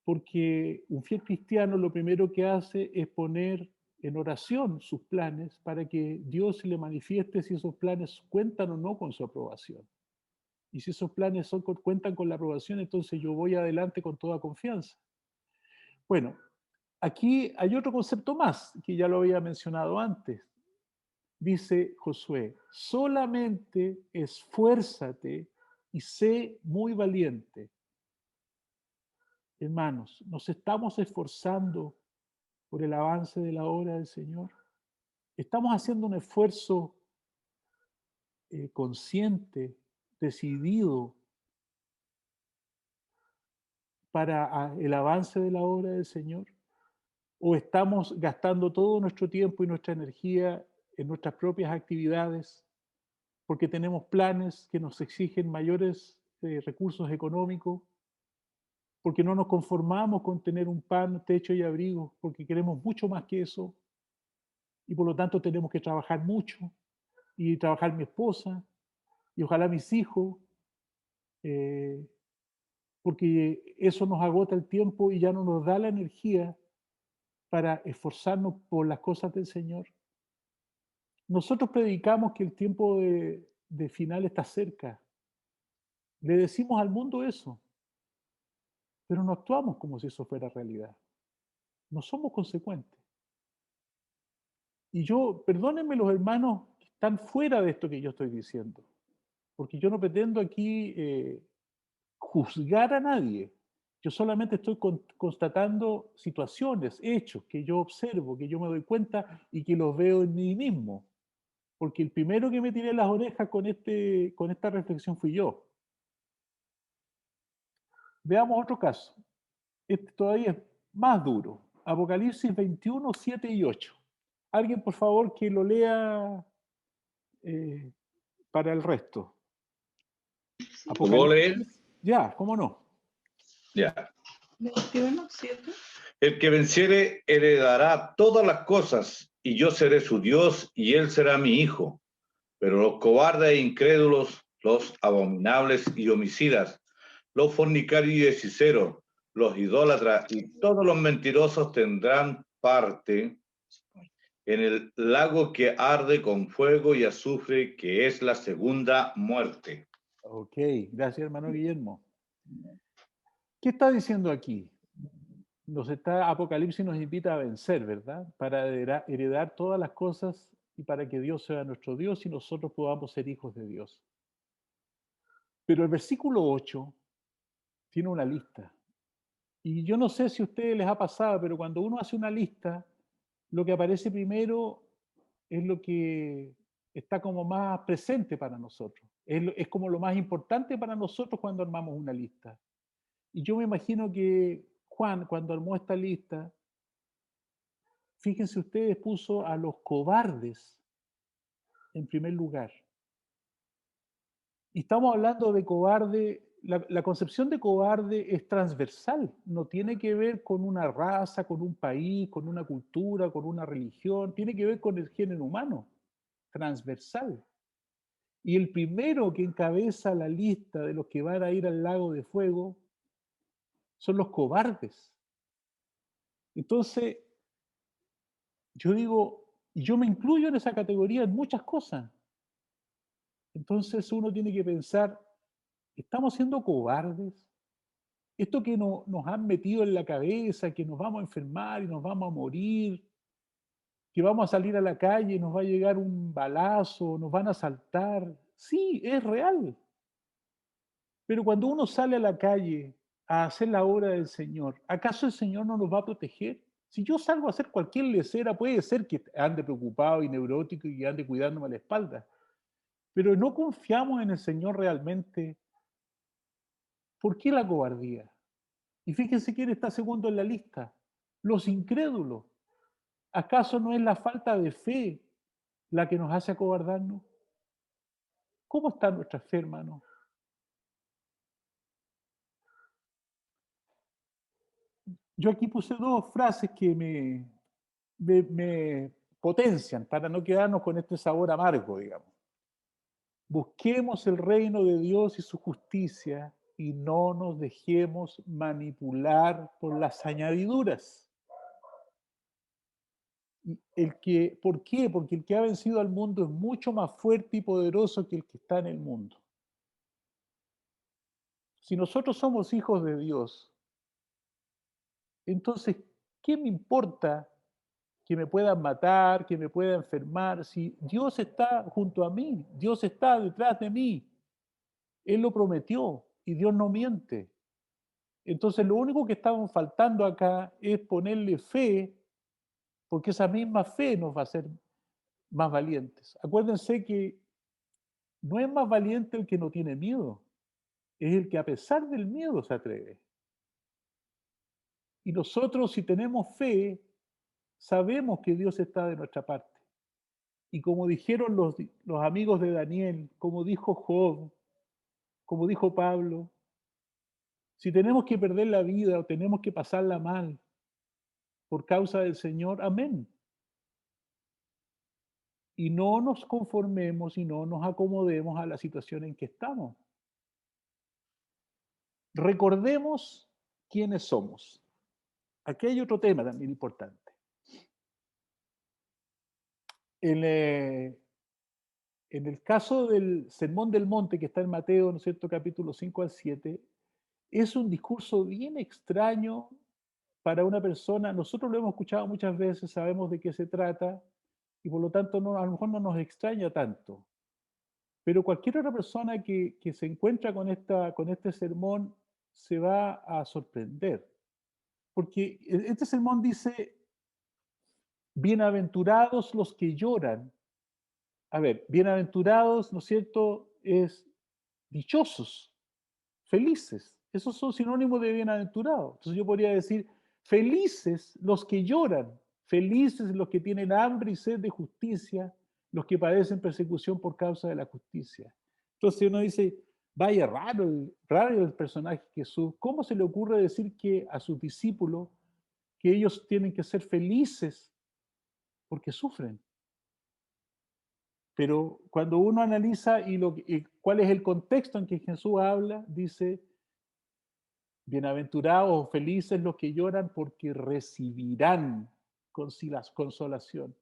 Porque un fiel cristiano lo primero que hace es poner en oración sus planes para que Dios se le manifieste si esos planes cuentan o no con su aprobación. Y si esos planes cuentan con la aprobación, entonces yo voy adelante con toda confianza. Bueno, aquí hay otro concepto más que ya lo había mencionado antes. Dice Josué, solamente esfuérzate y sé muy valiente. Hermanos, ¿nos estamos esforzando por el avance de la obra del Señor? ¿Estamos haciendo un esfuerzo consciente, decidido para el avance de la obra del Señor? ¿O estamos gastando todo nuestro tiempo y nuestra energía en nuestras propias actividades porque tenemos planes que nos exigen mayores recursos económicos, porque no nos conformamos con tener un pan, techo y abrigo, porque queremos mucho más que eso y por lo tanto tenemos que trabajar mucho y trabajar mi esposa y ojalá mis hijos, eh, porque eso nos agota el tiempo y ya no nos da la energía para esforzarnos por las cosas del Señor? Nosotros predicamos que el tiempo de final está cerca. Le decimos al mundo eso, pero no actuamos como si eso fuera realidad. No somos consecuentes. Y yo, perdónenme los hermanos que están fuera de esto que yo estoy diciendo, porque yo no pretendo aquí juzgar a nadie. Yo solamente estoy constatando situaciones, hechos que yo observo, que yo me doy cuenta y que los veo en mí mismo. Porque el primero que me tiré las orejas con esta reflexión fui yo. Veamos otro caso. Este todavía es más duro. Apocalipsis 21, 7 y 8. Alguien, por favor, que lo lea para el resto.
¿Lo puedo leer?
Ya, ¿cómo no?
Ya.
21, 7.
El que venciere heredará todas las cosas, y yo seré su Dios, y él será mi hijo. Pero los cobardes e incrédulos, los abominables y homicidas, los fornicarios y hechiceros, los idólatras y todos los mentirosos tendrán parte en el lago que arde con fuego y azufre, que es la segunda muerte.
Ok, gracias hermano Guillermo. ¿Qué está diciendo aquí? Apocalipsis nos invita a vencer, ¿verdad? Para heredar todas las cosas y para que Dios sea nuestro Dios y nosotros podamos ser hijos de Dios. Pero el versículo 8 tiene una lista. Y yo no sé si a ustedes les ha pasado, pero cuando uno hace una lista, lo que aparece primero es lo que está como más presente para nosotros. Es como lo más importante para nosotros cuando armamos una lista. Y yo me imagino que Juan, cuando armó esta lista, fíjense ustedes, puso a los cobardes en primer lugar. Y estamos hablando de cobarde, la concepción de cobarde es transversal, no tiene que ver con una raza, con un país, con una cultura, con una religión, tiene que ver con el género humano, transversal. Y el primero que encabeza la lista de los que van a ir al lago de fuego son los cobardes. Entonces, yo digo, y yo me incluyo en esa categoría en muchas cosas. Entonces uno tiene que pensar, ¿estamos siendo cobardes? Esto que nos han metido en la cabeza, que nos vamos a enfermar y nos vamos a morir, que vamos a salir a la calle y nos va a llegar un balazo, nos van a asaltar. Sí, es real. Pero cuando uno sale a la calle a hacer la obra del Señor, ¿acaso el Señor no nos va a proteger? Si yo salgo a hacer cualquier lesera, puede ser que ande preocupado y neurótico y ande cuidándome la espalda, pero no confiamos en el Señor realmente. ¿Por qué la cobardía? Y fíjense quién está segundo en la lista, los incrédulos. ¿Acaso no es la falta de fe la que nos hace acobardarnos? ¿Cómo está nuestra fe, hermano? Yo aquí puse dos frases que me potencian para no quedarnos con este sabor amargo, digamos. Busquemos el reino de Dios y su justicia y no nos dejemos manipular por las añadiduras. ¿Por qué? Porque el que ha vencido al mundo es mucho más fuerte y poderoso que el que está en el mundo. Si nosotros somos hijos de Dios, entonces, ¿qué me importa que me puedan matar, que me pueda enfermar? Si Dios está junto a mí, Dios está detrás de mí, Él lo prometió y Dios no miente. Entonces, lo único que estamos faltando acá es ponerle fe, porque esa misma fe nos va a hacer más valientes. Acuérdense que no es más valiente el que no tiene miedo, es el que a pesar del miedo se atreve. Y nosotros, si tenemos fe, sabemos que Dios está de nuestra parte. Y como dijeron los amigos de Daniel, como dijo Job, como dijo Pablo, si tenemos que perder la vida o tenemos que pasarla mal por causa del Señor, amén. Y no nos conformemos y no nos acomodemos a la situación en que estamos. Recordemos quiénes somos. Aquí hay otro tema también importante. En el caso del Sermón del Monte, que está en Mateo, ¿no es cierto?, capítulo 5 al 7, es un discurso bien extraño para una persona. Nosotros lo hemos escuchado muchas veces, sabemos de qué se trata, y por lo tanto a lo mejor no nos extraña tanto. Pero cualquier otra persona que se encuentra con este sermón se va a sorprender. Porque este sermón dice, bienaventurados los que lloran. A ver, bienaventurados, ¿no es cierto?, es dichosos, felices. Esos son sinónimos de bienaventurado. Entonces yo podría decir, felices los que lloran, felices los que tienen hambre y sed de justicia, los que padecen persecución por causa de la justicia. Entonces uno dice, vaya, raro el personaje Jesús. ¿Cómo se le ocurre decir que a sus discípulos que ellos tienen que ser felices porque sufren? Pero cuando uno analiza y cuál es el contexto en que Jesús habla, dice, bienaventurados o felices los que lloran porque recibirán consolación.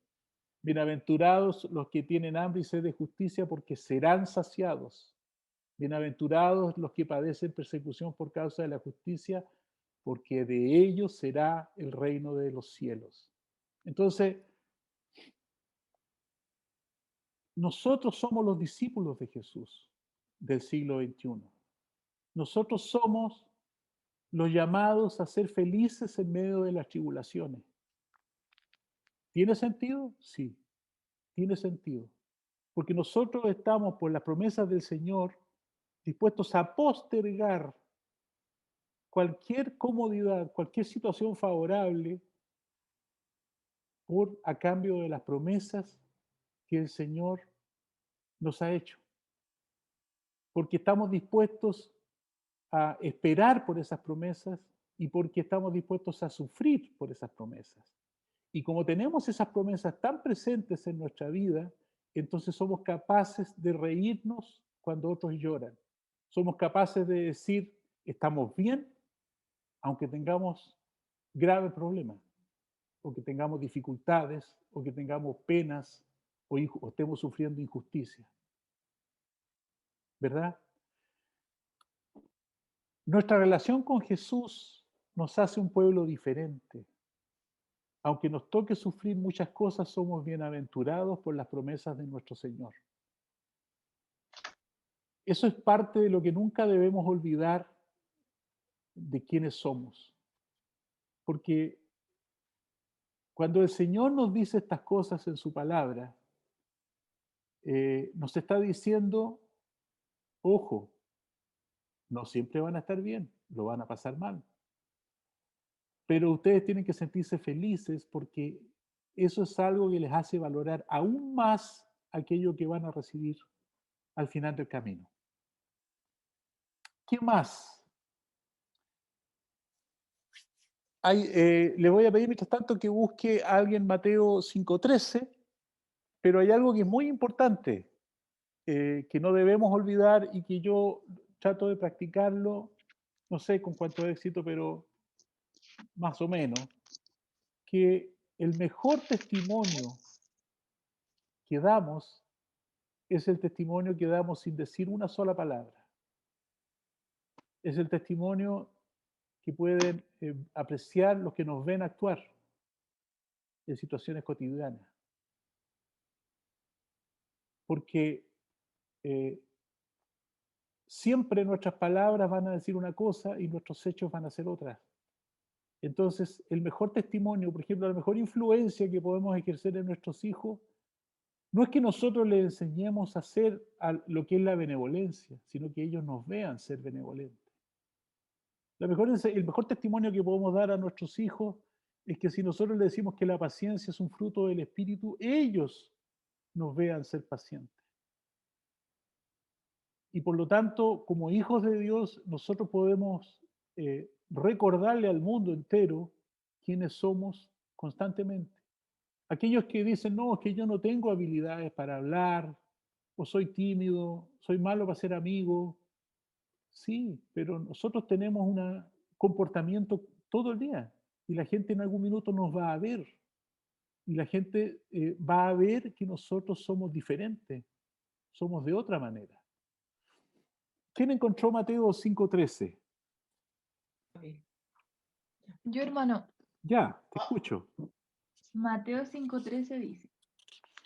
Bienaventurados los que tienen hambre y sed de justicia porque serán saciados. Bienaventurados los que padecen persecución por causa de la justicia porque de ellos será el reino de los cielos. Entonces, nosotros somos los discípulos de Jesús del siglo XXI. Nosotros somos los llamados a ser felices en medio de las tribulaciones. ¿Tiene sentido? Sí, tiene sentido. Porque nosotros estamos, por las promesas del Señor, dispuestos a postergar cualquier comodidad, cualquier situación favorable, a cambio de las promesas que el Señor nos ha hecho. Porque estamos dispuestos a esperar por esas promesas y porque estamos dispuestos a sufrir por esas promesas. Y como tenemos esas promesas tan presentes en nuestra vida, entonces somos capaces de reírnos cuando otros lloran. Somos capaces de decir, estamos bien, aunque tengamos graves problemas. o que tengamos dificultades, o que tengamos penas, o estemos sufriendo injusticia. ¿Verdad? Nuestra relación con Jesús nos hace un pueblo diferente. Aunque nos toque sufrir muchas cosas, somos bienaventurados por las promesas de nuestro Señor. Eso es parte de lo que nunca debemos olvidar de quiénes somos. Porque cuando el Señor nos dice estas cosas en su palabra, nos está diciendo, ojo, no siempre van a estar bien, lo van a pasar mal. Pero ustedes tienen que sentirse felices porque eso es algo que les hace valorar aún más aquello que van a recibir al final del camino. ¿Qué más? Le voy a pedir mientras tanto que busque a alguien Mateo 5:13, pero hay algo que es muy importante, que no debemos olvidar y que yo trato de practicarlo, no sé con cuánto éxito, pero más o menos, que el mejor testimonio que damos es el testimonio que damos sin decir una sola palabra. Es el testimonio que pueden apreciar los que nos ven actuar en situaciones cotidianas. Porque siempre nuestras palabras van a decir una cosa y nuestros hechos van a ser otra. Entonces, el mejor testimonio, por ejemplo, la mejor influencia que podemos ejercer en nuestros hijos, no es que nosotros les enseñemos a hacer lo que es la benevolencia, sino que ellos nos vean ser benevolentes. El mejor testimonio que podemos dar a nuestros hijos es que si nosotros les decimos que la paciencia es un fruto del Espíritu, ellos nos vean ser pacientes. Y por lo tanto, como hijos de Dios, nosotros podemos recordarle al mundo entero quiénes somos constantemente. Aquellos que dicen, no, es que yo no tengo habilidades para hablar, o soy tímido, soy malo para ser amigo. Sí, pero nosotros tenemos un comportamiento todo el día y la gente en algún minuto nos va a ver y la gente va a ver que nosotros somos diferentes, somos de otra manera. ¿Quién encontró Mateo 5:13?
Yo, hermano.
Ya, te escucho.
Mateo 5:13 dice,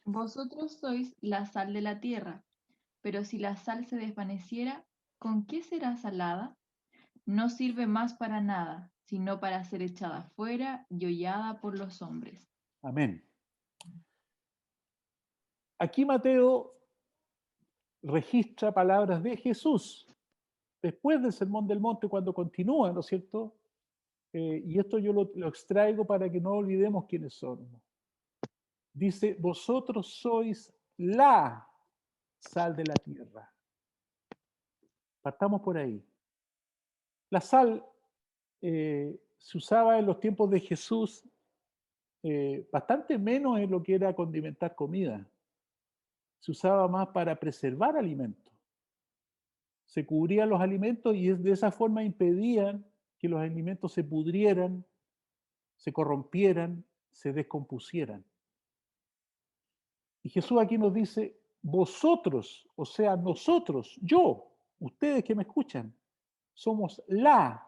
vosotros sois la sal de la tierra, pero si la sal se desvaneciera, ¿con qué será salada? No sirve más para nada, sino para ser echada fuera y hollada por los hombres.
Amén. Aquí Mateo registra palabras de Jesús después del Sermón del Monte, cuando continúa, ¿no es cierto? Y esto yo lo extraigo para que no olvidemos quiénes somos. Dice, vosotros sois la sal de la tierra. Partamos por ahí. La sal se usaba en los tiempos de Jesús bastante menos en lo que era condimentar comida. Se usaba más para preservar alimentos. Se cubrían los alimentos y de esa forma impedían que los alimentos se pudrieran, se corrompieran, se descompusieran. Y Jesús aquí nos dice, vosotros, o sea, nosotros, yo, ustedes que me escuchan, somos la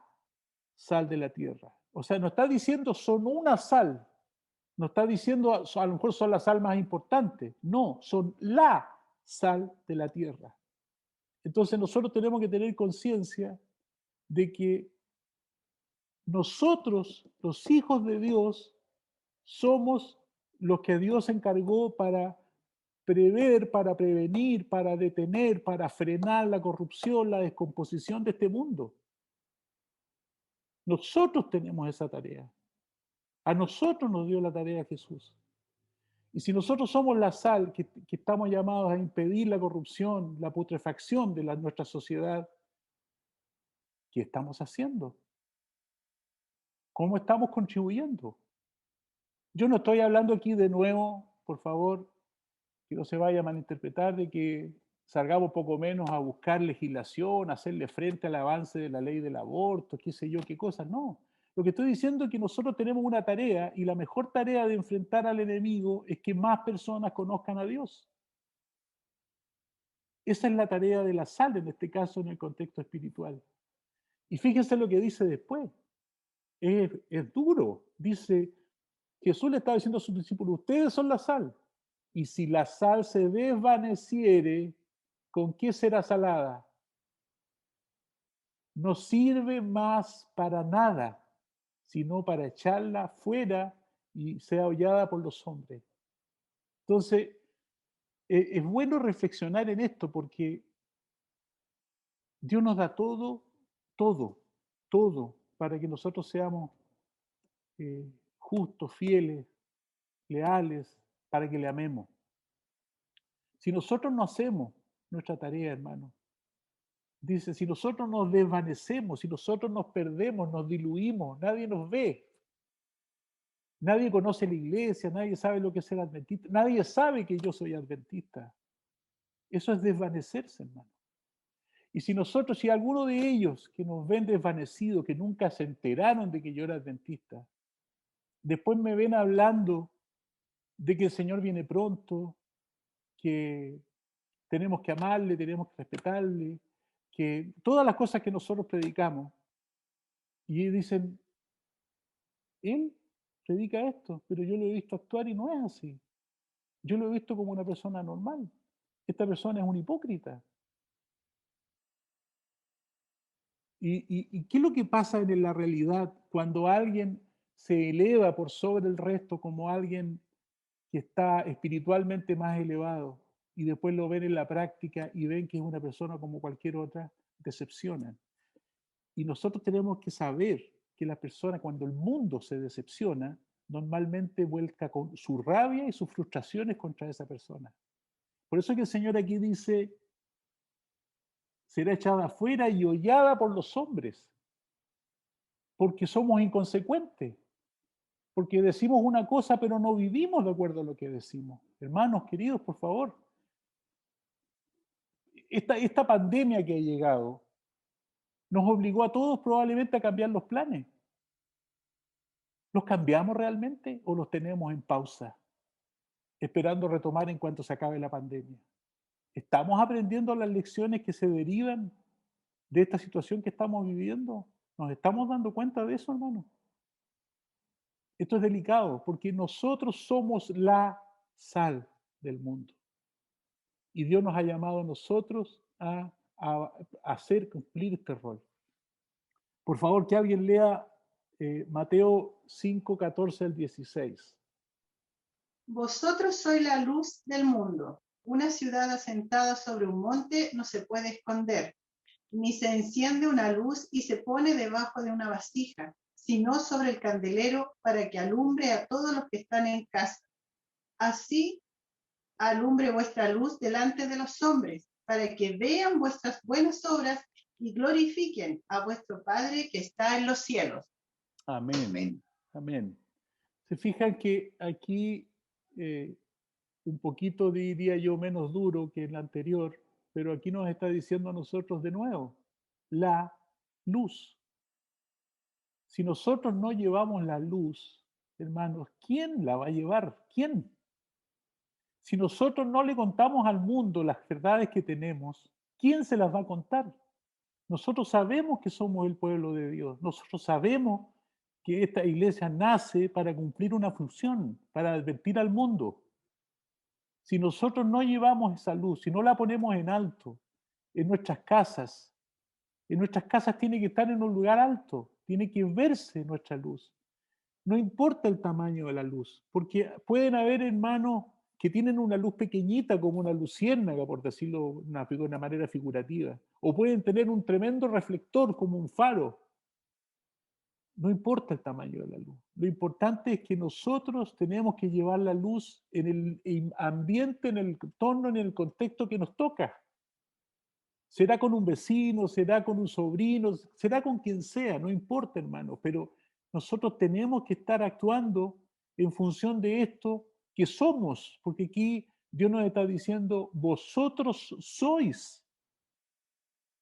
sal de la tierra. O sea, no está diciendo son una sal, no está diciendo a lo mejor son la sal más importante, no, son la sal de la tierra. Entonces nosotros tenemos que tener conciencia de que nosotros, los hijos de Dios, somos los que Dios encargó para prever, para prevenir, para detener, para frenar la corrupción, la descomposición de este mundo. Nosotros tenemos esa tarea. A nosotros nos dio la tarea Jesús. Y si nosotros somos la sal que estamos llamados a impedir la corrupción, la putrefacción de nuestra sociedad, ¿qué estamos haciendo? ¿Cómo estamos contribuyendo? Yo no estoy hablando aquí de nuevo, por favor, que no se vaya a malinterpretar de que salgamos poco menos a buscar legislación, a hacerle frente al avance de la ley del aborto, qué sé yo, qué cosas. No, Lo que estoy diciendo es que nosotros tenemos una tarea y la mejor tarea de enfrentar al enemigo es que más personas conozcan a Dios. Esa es la tarea de la sal, en este caso en el contexto espiritual. Y fíjense lo que dice después. Es duro. Dice, Jesús le estaba diciendo a sus discípulos, ustedes son la sal. Y si la sal se desvaneciere, ¿con qué será salada? No sirve más para nada, sino para echarla fuera y sea hollada por los hombres. Entonces, es bueno reflexionar en esto porque Dios nos da todo, todo, todo, para que nosotros seamos justos, fieles, leales, para que le amemos. Si nosotros no hacemos nuestra tarea, hermano, dice, si nosotros nos desvanecemos, si nosotros nos perdemos, nos diluimos, nadie nos ve, nadie conoce la iglesia, nadie sabe lo que es ser adventista, nadie sabe que yo soy adventista. Eso es desvanecerse, hermano. Y si nosotros, si alguno de ellos que nos ven desvanecidos, que nunca se enteraron de que yo era adventista, después me ven hablando de que el Señor viene pronto, que tenemos que amarle, tenemos que respetarle, que todas las cosas que nosotros predicamos, y dicen, él predica esto, pero yo lo he visto actuar y no es así. Yo lo he visto como una persona normal. Esta persona es un hipócrita. ¿Y qué es lo que pasa en la realidad cuando alguien se eleva por sobre el resto como alguien que está espiritualmente más elevado y después lo ven en la práctica y ven que es una persona como cualquier otra? Decepcionan. Y nosotros tenemos que saber que la persona, cuando el mundo se decepciona, normalmente vuelca con su rabia y sus frustraciones contra esa persona. Por eso que el Señor aquí dice, será echada afuera y hollada por los hombres, porque somos inconsecuentes, porque decimos una cosa pero no vivimos de acuerdo a lo que decimos. Hermanos queridos, por favor, esta pandemia que ha llegado nos obligó a todos probablemente a cambiar los planes. ¿Los cambiamos realmente o los tenemos en pausa, esperando retomar en cuanto se acabe la pandemia? ¿Estamos aprendiendo las lecciones que se derivan de esta situación que estamos viviendo? ¿Nos estamos dando cuenta de eso, hermano? Esto es delicado porque nosotros somos la sal del mundo. Y Dios nos ha llamado a nosotros a hacer cumplir este rol. Por favor, que alguien lea Mateo 5, 14 al 16.
Vosotros sois la luz del mundo. Una ciudad asentada sobre un monte no se puede esconder, ni se enciende una luz y se pone debajo de una vasija, sino sobre el candelero para que alumbre a todos los que están en casa. Así alumbre vuestra luz delante de los hombres, para que vean vuestras buenas obras y glorifiquen a vuestro Padre que está en los cielos.
Amén.
Amén.
Amén. Se fijan que aquí un poquito diría yo menos duro que en la anterior, pero aquí nos está diciendo a nosotros de nuevo, la luz. Si nosotros no llevamos la luz, hermanos, ¿quién la va a llevar? ¿Quién? Si nosotros no le contamos al mundo las verdades que tenemos, ¿quién se las va a contar? Nosotros sabemos que somos el pueblo de Dios. Nosotros sabemos que esta iglesia nace para cumplir una función, para advertir al mundo. Si nosotros no llevamos esa luz, si no la ponemos en alto, en nuestras casas tiene que estar en un lugar alto, tiene que verse nuestra luz. No importa el tamaño de la luz, porque pueden haber hermanos que tienen una luz pequeñita como una luciérnaga, por decirlo de una manera figurativa, o pueden tener un tremendo reflector como un faro. No importa el tamaño de la luz. Lo importante es que nosotros tenemos que llevar la luz en el ambiente, en el entorno, en el contexto que nos toca. Será con un vecino, será con un sobrino, será con quien sea, no importa, hermano, pero nosotros tenemos que estar actuando en función de esto que somos, porque aquí Dios nos está diciendo, vosotros sois.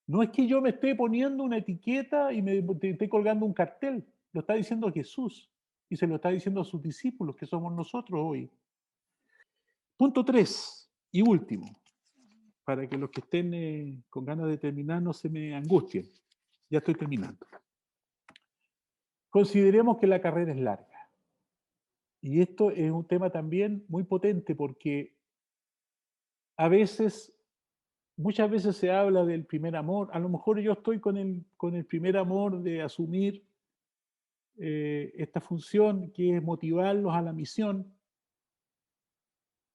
No es que yo me esté poniendo una etiqueta y me esté colgando un cartel. lo está diciendo Jesús y se lo está diciendo a sus discípulos, que somos nosotros hoy. Punto 3 y último, para que los que estén con ganas de terminar no se me angustien. Ya estoy terminando. Consideremos que la carrera es larga. Y esto es un tema también muy potente porque muchas veces se habla del primer amor. A lo mejor yo estoy con el primer amor de asumir esta función que es motivarlos a la misión.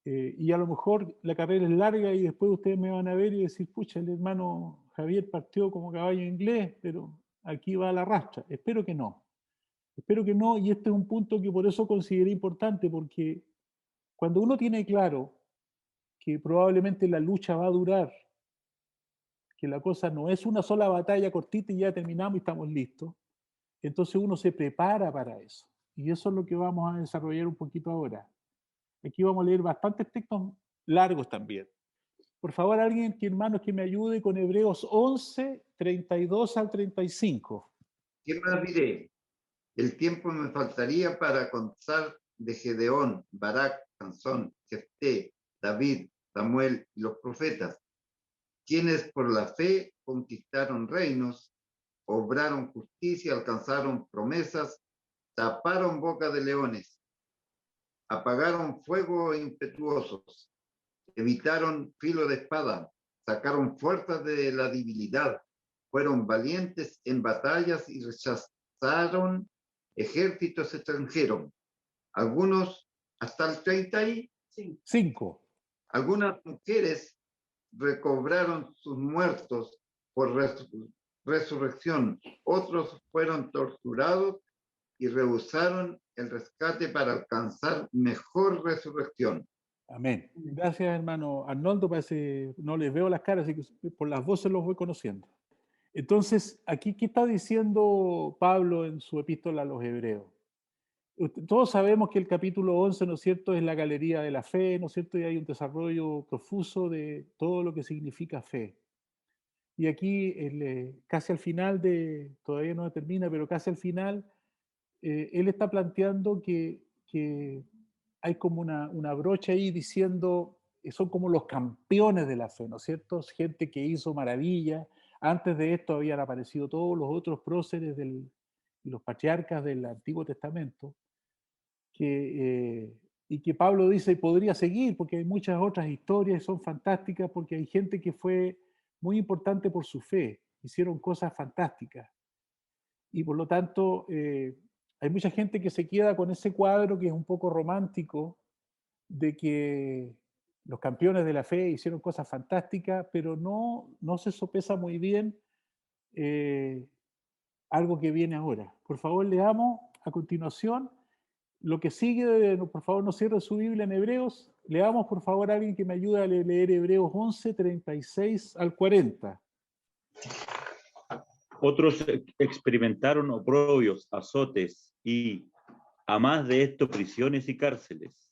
Y a lo mejor la carrera es larga y después ustedes me van a ver y decir, pucha, el hermano Javier partió como caballo inglés, pero aquí va a la rastra. Espero que no. Espero que no, y este es un punto que por eso consideré importante, porque cuando uno tiene claro que probablemente la lucha va a durar, que la cosa no es una sola batalla cortita y ya terminamos y estamos listos, entonces uno se prepara para eso. Y eso es lo que vamos a desarrollar un poquito ahora. Aquí vamos a leer bastantes textos largos también. Por favor, alguien, hermanos, que me ayude con Hebreos 11, 32 al 35.
¿Qué más diré? El tiempo me faltaría para contar de Gedeón, Barak, Sansón, Jefté, David, Samuel y los profetas, quienes por la fe conquistaron reinos, obraron justicia, alcanzaron promesas, taparon boca de leones, apagaron fuego impetuosos, evitaron filo de espada, sacaron fuerzas de la debilidad, fueron valientes en batallas y rechazaron ejércitos extranjeros. Algunos hasta el 35. Algunas mujeres recobraron sus muertos por resurrección. Otros fueron torturados y rehusaron el rescate para alcanzar mejor resurrección.
Amén. Gracias, hermano Arnoldo. Parece, no les veo las caras, así que por las voces los voy conociendo. Entonces, aquí, ¿qué está diciendo Pablo en su epístola a los Hebreos? Todos sabemos que el capítulo 11, ¿no es cierto?, es la galería de la fe, ¿no es cierto?, y hay un desarrollo profuso de todo lo que significa fe. Y aquí, casi al final todavía no termina, pero casi al final, él está planteando que hay como una brocha ahí diciendo, son como los campeones de la fe, ¿no es cierto? Gente que hizo maravillas. Antes de esto habían aparecido todos los otros próceres y los patriarcas del Antiguo Testamento, y que Pablo dice podría seguir, porque hay muchas otras historias y son fantásticas, porque hay gente que fue muy importante por su fe, hicieron cosas fantásticas. Y por lo tanto, hay mucha gente que se queda con ese cuadro que es un poco romántico, de que los campeones de la fe hicieron cosas fantásticas, pero no se sopesa muy bien algo que viene ahora. Por favor, leamos a continuación lo que sigue. Por favor, no cierre su Biblia en Hebreos. Leamos, por favor, a alguien que me ayude a leer Hebreos 11, 36 al 40.
Otros experimentaron oprobios, azotes y, a más de esto, prisiones y cárceles.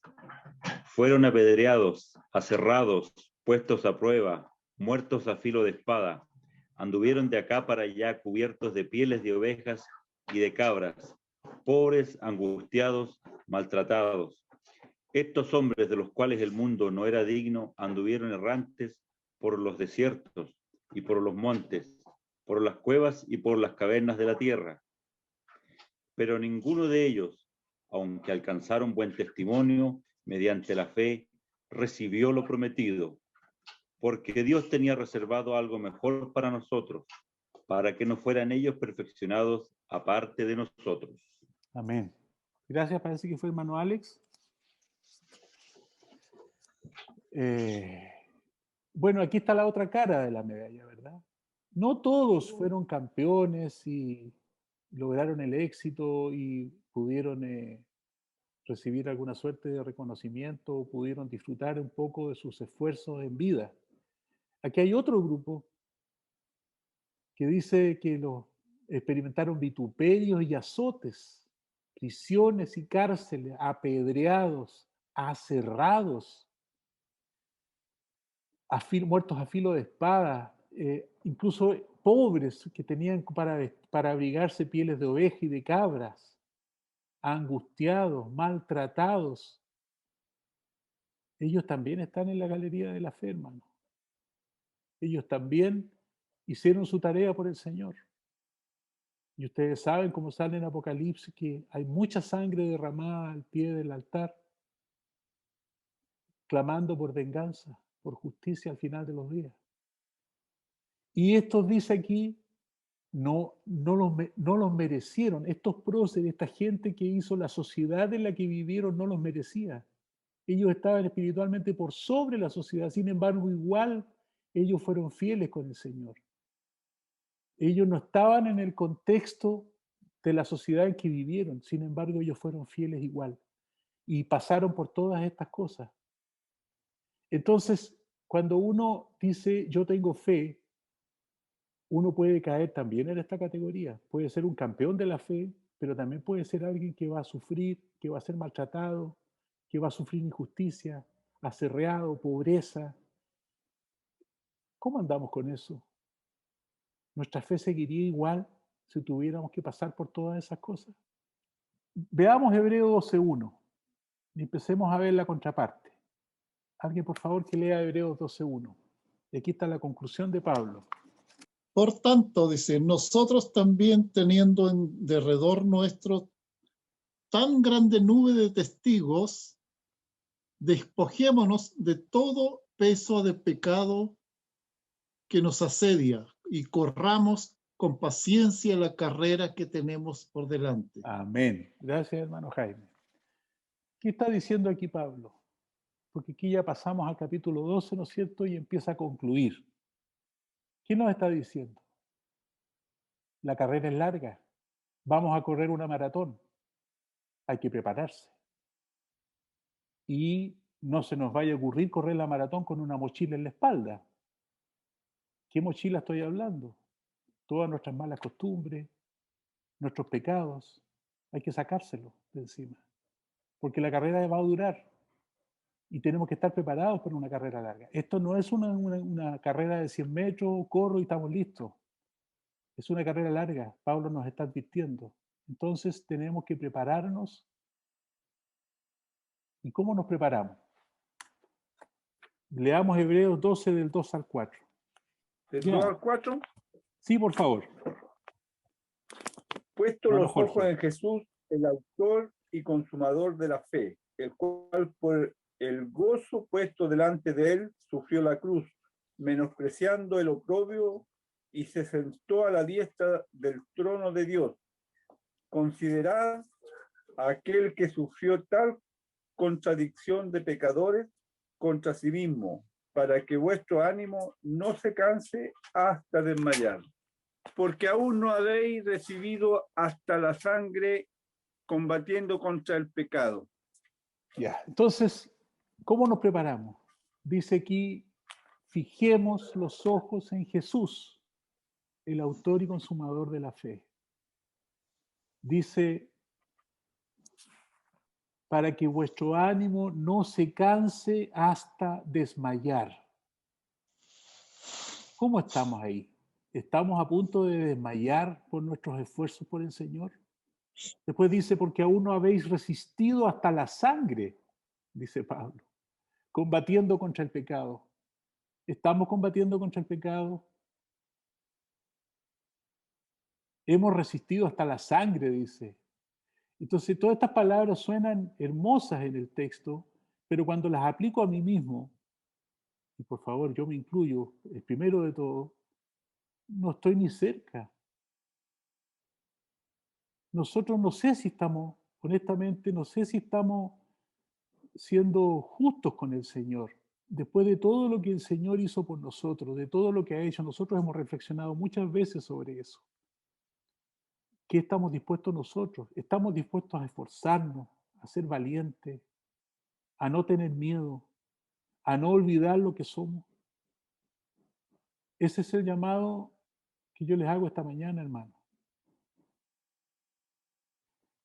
Fueron apedreados, aserrados, puestos a prueba, muertos a filo de espada. Anduvieron de acá para allá cubiertos de pieles de ovejas y de cabras, pobres, angustiados, maltratados. Estos hombres, de los cuales el mundo no era digno, anduvieron errantes por los desiertos y por los montes, por las cuevas y por las cavernas de la tierra. Pero ninguno de ellos, aunque alcanzaron buen testimonio mediante la fe, recibió lo prometido, porque Dios tenía reservado algo mejor para nosotros, para que no fueran ellos perfeccionados aparte de nosotros.
Amén. Gracias, parece que fue hermano Alex. Bueno, aquí está la otra cara de la medalla, ¿verdad? No todos fueron campeones y lograron el éxito y pudieron recibir alguna suerte de reconocimiento o pudieron disfrutar un poco de sus esfuerzos en vida. Aquí hay otro grupo que dice que los experimentaron vituperios y azotes, prisiones y cárceles, apedreados, aserrados, muertos a filo de espada, incluso pobres que tenían para abrigarse pieles de oveja y de cabras, angustiados, maltratados. Ellos también están en la galería de la fe, hermano. Ellos también hicieron su tarea por el Señor. Y ustedes saben, como sale en Apocalipsis, que hay mucha sangre derramada al pie del altar, clamando por venganza, por justicia al final de los días. Y estos, dice aquí, no los merecieron. Estos próceres, esta gente que hizo la sociedad en la que vivieron, no los merecía. Ellos estaban espiritualmente por sobre la sociedad. Sin embargo, igual ellos fueron fieles con el Señor. Ellos no estaban en el contexto de la sociedad en que vivieron. Sin embargo, ellos fueron fieles igual. Y pasaron por todas estas cosas. Entonces, cuando uno dice, yo tengo fe, uno puede caer también en esta categoría. Puede ser un campeón de la fe, pero también puede ser alguien que va a sufrir, que va a ser maltratado, que va a sufrir injusticia, aserreado, pobreza. ¿Cómo andamos con eso? ¿Nuestra fe seguiría igual si tuviéramos que pasar por todas esas cosas? Veamos Hebreos 12:1 y empecemos a ver la contraparte. Alguien, por favor, que lea Hebreos 12:1. Y aquí está la conclusión de Pablo.
Por tanto, dice, nosotros también teniendo en derredor nuestro tan grande nube de testigos, despojémonos de todo peso de pecado que nos asedia y corramos con paciencia la carrera que tenemos por delante.
Amén. Gracias, hermano Jaime. ¿Qué está diciendo aquí Pablo? Porque aquí ya pasamos al capítulo 12, ¿no es cierto? Y empieza a concluir. ¿Qué nos está diciendo? La carrera es larga. Vamos a correr una maratón. Hay que prepararse. Y no se nos vaya a ocurrir correr la maratón con una mochila en la espalda. ¿Qué mochila estoy hablando? Todas nuestras malas costumbres, nuestros pecados. Hay que sacárselos de encima. Porque la carrera va a durar. Y tenemos que estar preparados para una carrera larga. Esto no es una carrera de 100 metros, corro y estamos listos. Es una carrera larga. Pablo nos está advirtiendo. Entonces tenemos que prepararnos. ¿Y cómo nos preparamos? Leamos Hebreos 12 del 2 al 4.
¿Del 2 al 4?
Sí, por favor.
Puesto los ojos en Jesús, el autor y consumador de la fe, el cual por el gozo puesto delante de él sufrió la cruz, menospreciando el oprobio, y se sentó a la diestra del trono de Dios. Considerad a aquel que sufrió tal contradicción de pecadores contra sí mismo, para que vuestro ánimo no se canse hasta desmayar. Porque aún no habéis recibido hasta la sangre combatiendo contra el pecado.
Ya, entonces, ¿cómo nos preparamos? Dice aquí, fijemos los ojos en Jesús, el autor y consumador de la fe. Dice, para que vuestro ánimo no se canse hasta desmayar. ¿Cómo estamos ahí? ¿Estamos a punto de desmayar por nuestros esfuerzos por el Señor? Después dice, porque aún no habéis resistido hasta la sangre, dice Pablo, combatiendo contra el pecado. ¿Estamos combatiendo contra el pecado? Hemos resistido hasta la sangre, dice. Entonces, todas estas palabras suenan hermosas en el texto, pero cuando las aplico a mí mismo, y por favor, yo me incluyo, el primero de todo, no estoy ni cerca. Nosotros no sé si estamos, honestamente, no sé si estamos siendo justos con el Señor. Después de todo lo que el Señor hizo por nosotros, de todo lo que ha hecho, nosotros hemos reflexionado muchas veces sobre eso. ¿Qué estamos dispuestos nosotros? ¿Estamos dispuestos a esforzarnos, a ser valientes, a no tener miedo, a no olvidar lo que somos? Ese es el llamado que yo les hago esta mañana, hermano.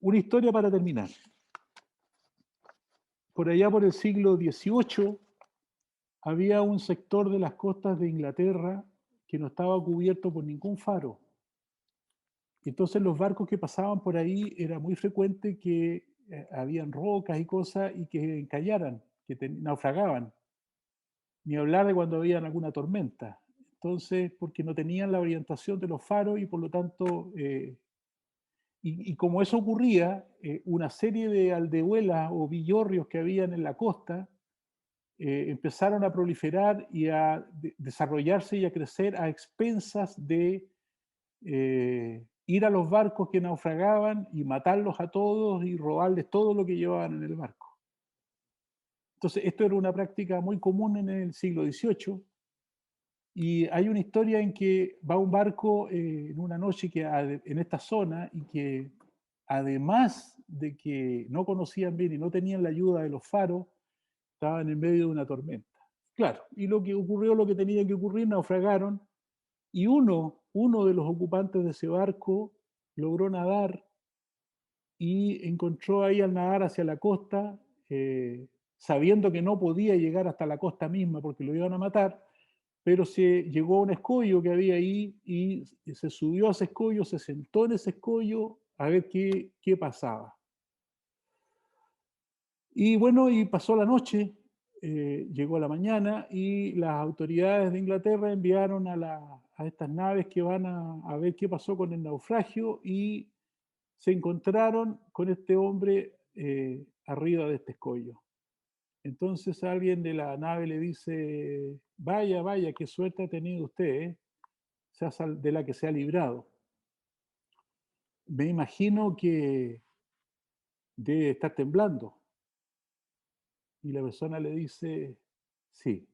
Una historia para terminar. Por allá por el siglo XVIII había un sector de las costas de Inglaterra que no estaba cubierto por ningún faro. Entonces los barcos que pasaban por ahí era muy frecuente que habían rocas y cosas y que encallaran, que naufragaban. Ni hablar de cuando había alguna tormenta. Entonces, porque no tenían la orientación de los faros y por lo tanto, y como eso ocurría, una serie de aldehuelas o villorrios que habían en la costa empezaron a proliferar y a desarrollarse y a crecer a expensas de ir a los barcos que naufragaban y matarlos a todos y robarles todo lo que llevaban en el barco. Entonces, esto era una práctica muy común en el siglo XVIII. Y hay una historia en que va un barco en una noche en esta zona y que además de que no conocían bien y no tenían la ayuda de los faros, estaban en medio de una tormenta. Claro, y lo que ocurrió, lo que tenía que ocurrir, naufragaron y uno de los ocupantes de ese barco logró nadar y encontró ahí al nadar hacia la costa, sabiendo que no podía llegar hasta la costa misma porque lo iban a matar, pero se llegó a un escollo que había ahí y se subió a ese escollo, se sentó en ese escollo a ver qué pasaba. Y bueno, y pasó la noche, llegó la mañana y las autoridades de Inglaterra enviaron a estas naves que van a ver qué pasó con el naufragio y se encontraron con este hombre arriba de este escollo. Entonces alguien de la nave le dice, vaya, vaya, qué suerte ha tenido usted, de la que se ha librado. Me imagino que debe estar temblando. Y la persona le dice, sí,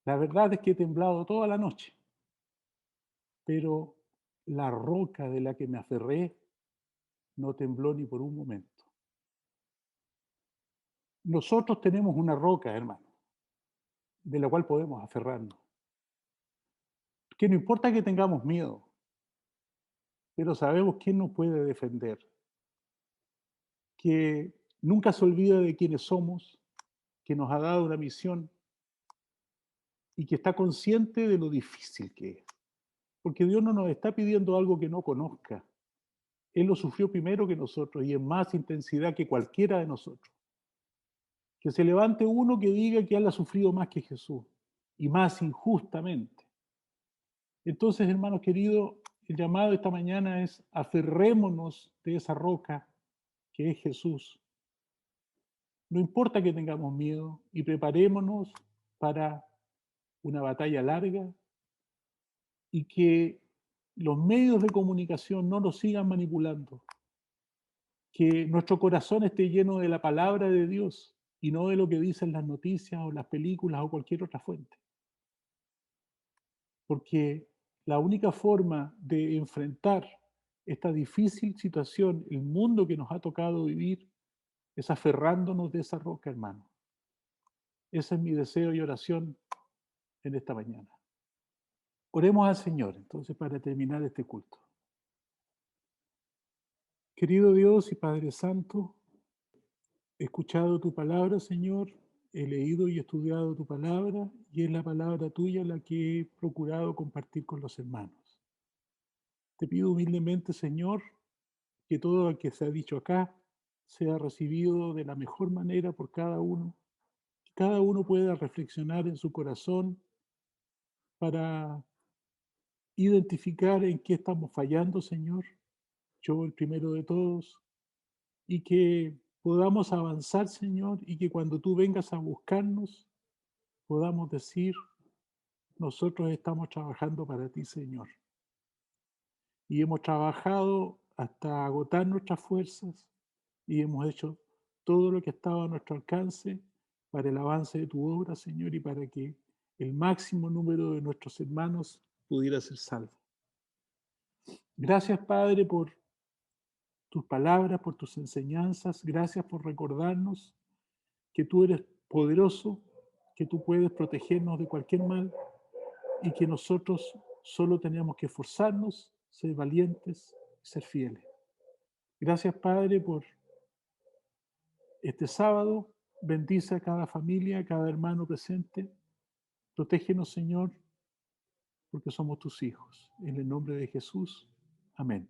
la verdad es que he temblado toda la noche, pero la roca de la que me aferré no tembló ni por un momento. Nosotros tenemos una roca, hermano, de la cual podemos aferrarnos. Que no importa que tengamos miedo, pero sabemos quién nos puede defender. Que nunca se olvida de quiénes somos, que nos ha dado una misión y que está consciente de lo difícil que es. Porque Dios no nos está pidiendo algo que no conozca. Él lo sufrió primero que nosotros y en más intensidad que cualquiera de nosotros. Que se levante uno que diga que él ha sufrido más que Jesús y más injustamente. Entonces, hermanos queridos, el llamado esta mañana es aferrémonos de esa roca que es Jesús. No importa que tengamos miedo y preparémonos para una batalla larga y que los medios de comunicación no nos sigan manipulando. Que nuestro corazón esté lleno de la palabra de Dios y no de lo que dicen las noticias o las películas o cualquier otra fuente. Porque la única forma de enfrentar esta difícil situación, el mundo que nos ha tocado vivir, es aferrándonos de esa roca, hermano. Ese es mi deseo y oración en esta mañana. Oremos al Señor, entonces, para terminar este culto. Querido Dios y Padre Santo, he escuchado tu palabra, Señor, he leído y estudiado tu palabra, y es la palabra tuya la que he procurado compartir con los hermanos. Te pido humildemente, Señor, que todo lo que se ha dicho acá sea recibido de la mejor manera por cada uno, que cada uno pueda reflexionar en su corazón para identificar en qué estamos fallando, Señor, yo el primero de todos, y que podamos avanzar, Señor, y que cuando tú vengas a buscarnos, podamos decir, nosotros estamos trabajando para ti, Señor. Y hemos trabajado hasta agotar nuestras fuerzas y hemos hecho todo lo que estaba a nuestro alcance para el avance de tu obra, Señor, y para que el máximo número de nuestros hermanos pudiera ser salvo. Gracias, Padre, por tus palabras, por tus enseñanzas. Gracias por recordarnos que tú eres poderoso, que tú puedes protegernos de cualquier mal y que nosotros solo tenemos que esforzarnos, ser valientes, ser fieles. Gracias, Padre, por este sábado. Bendice a cada familia, a cada hermano presente. Protégenos, Señor, porque somos tus hijos. En el nombre de Jesús. Amén.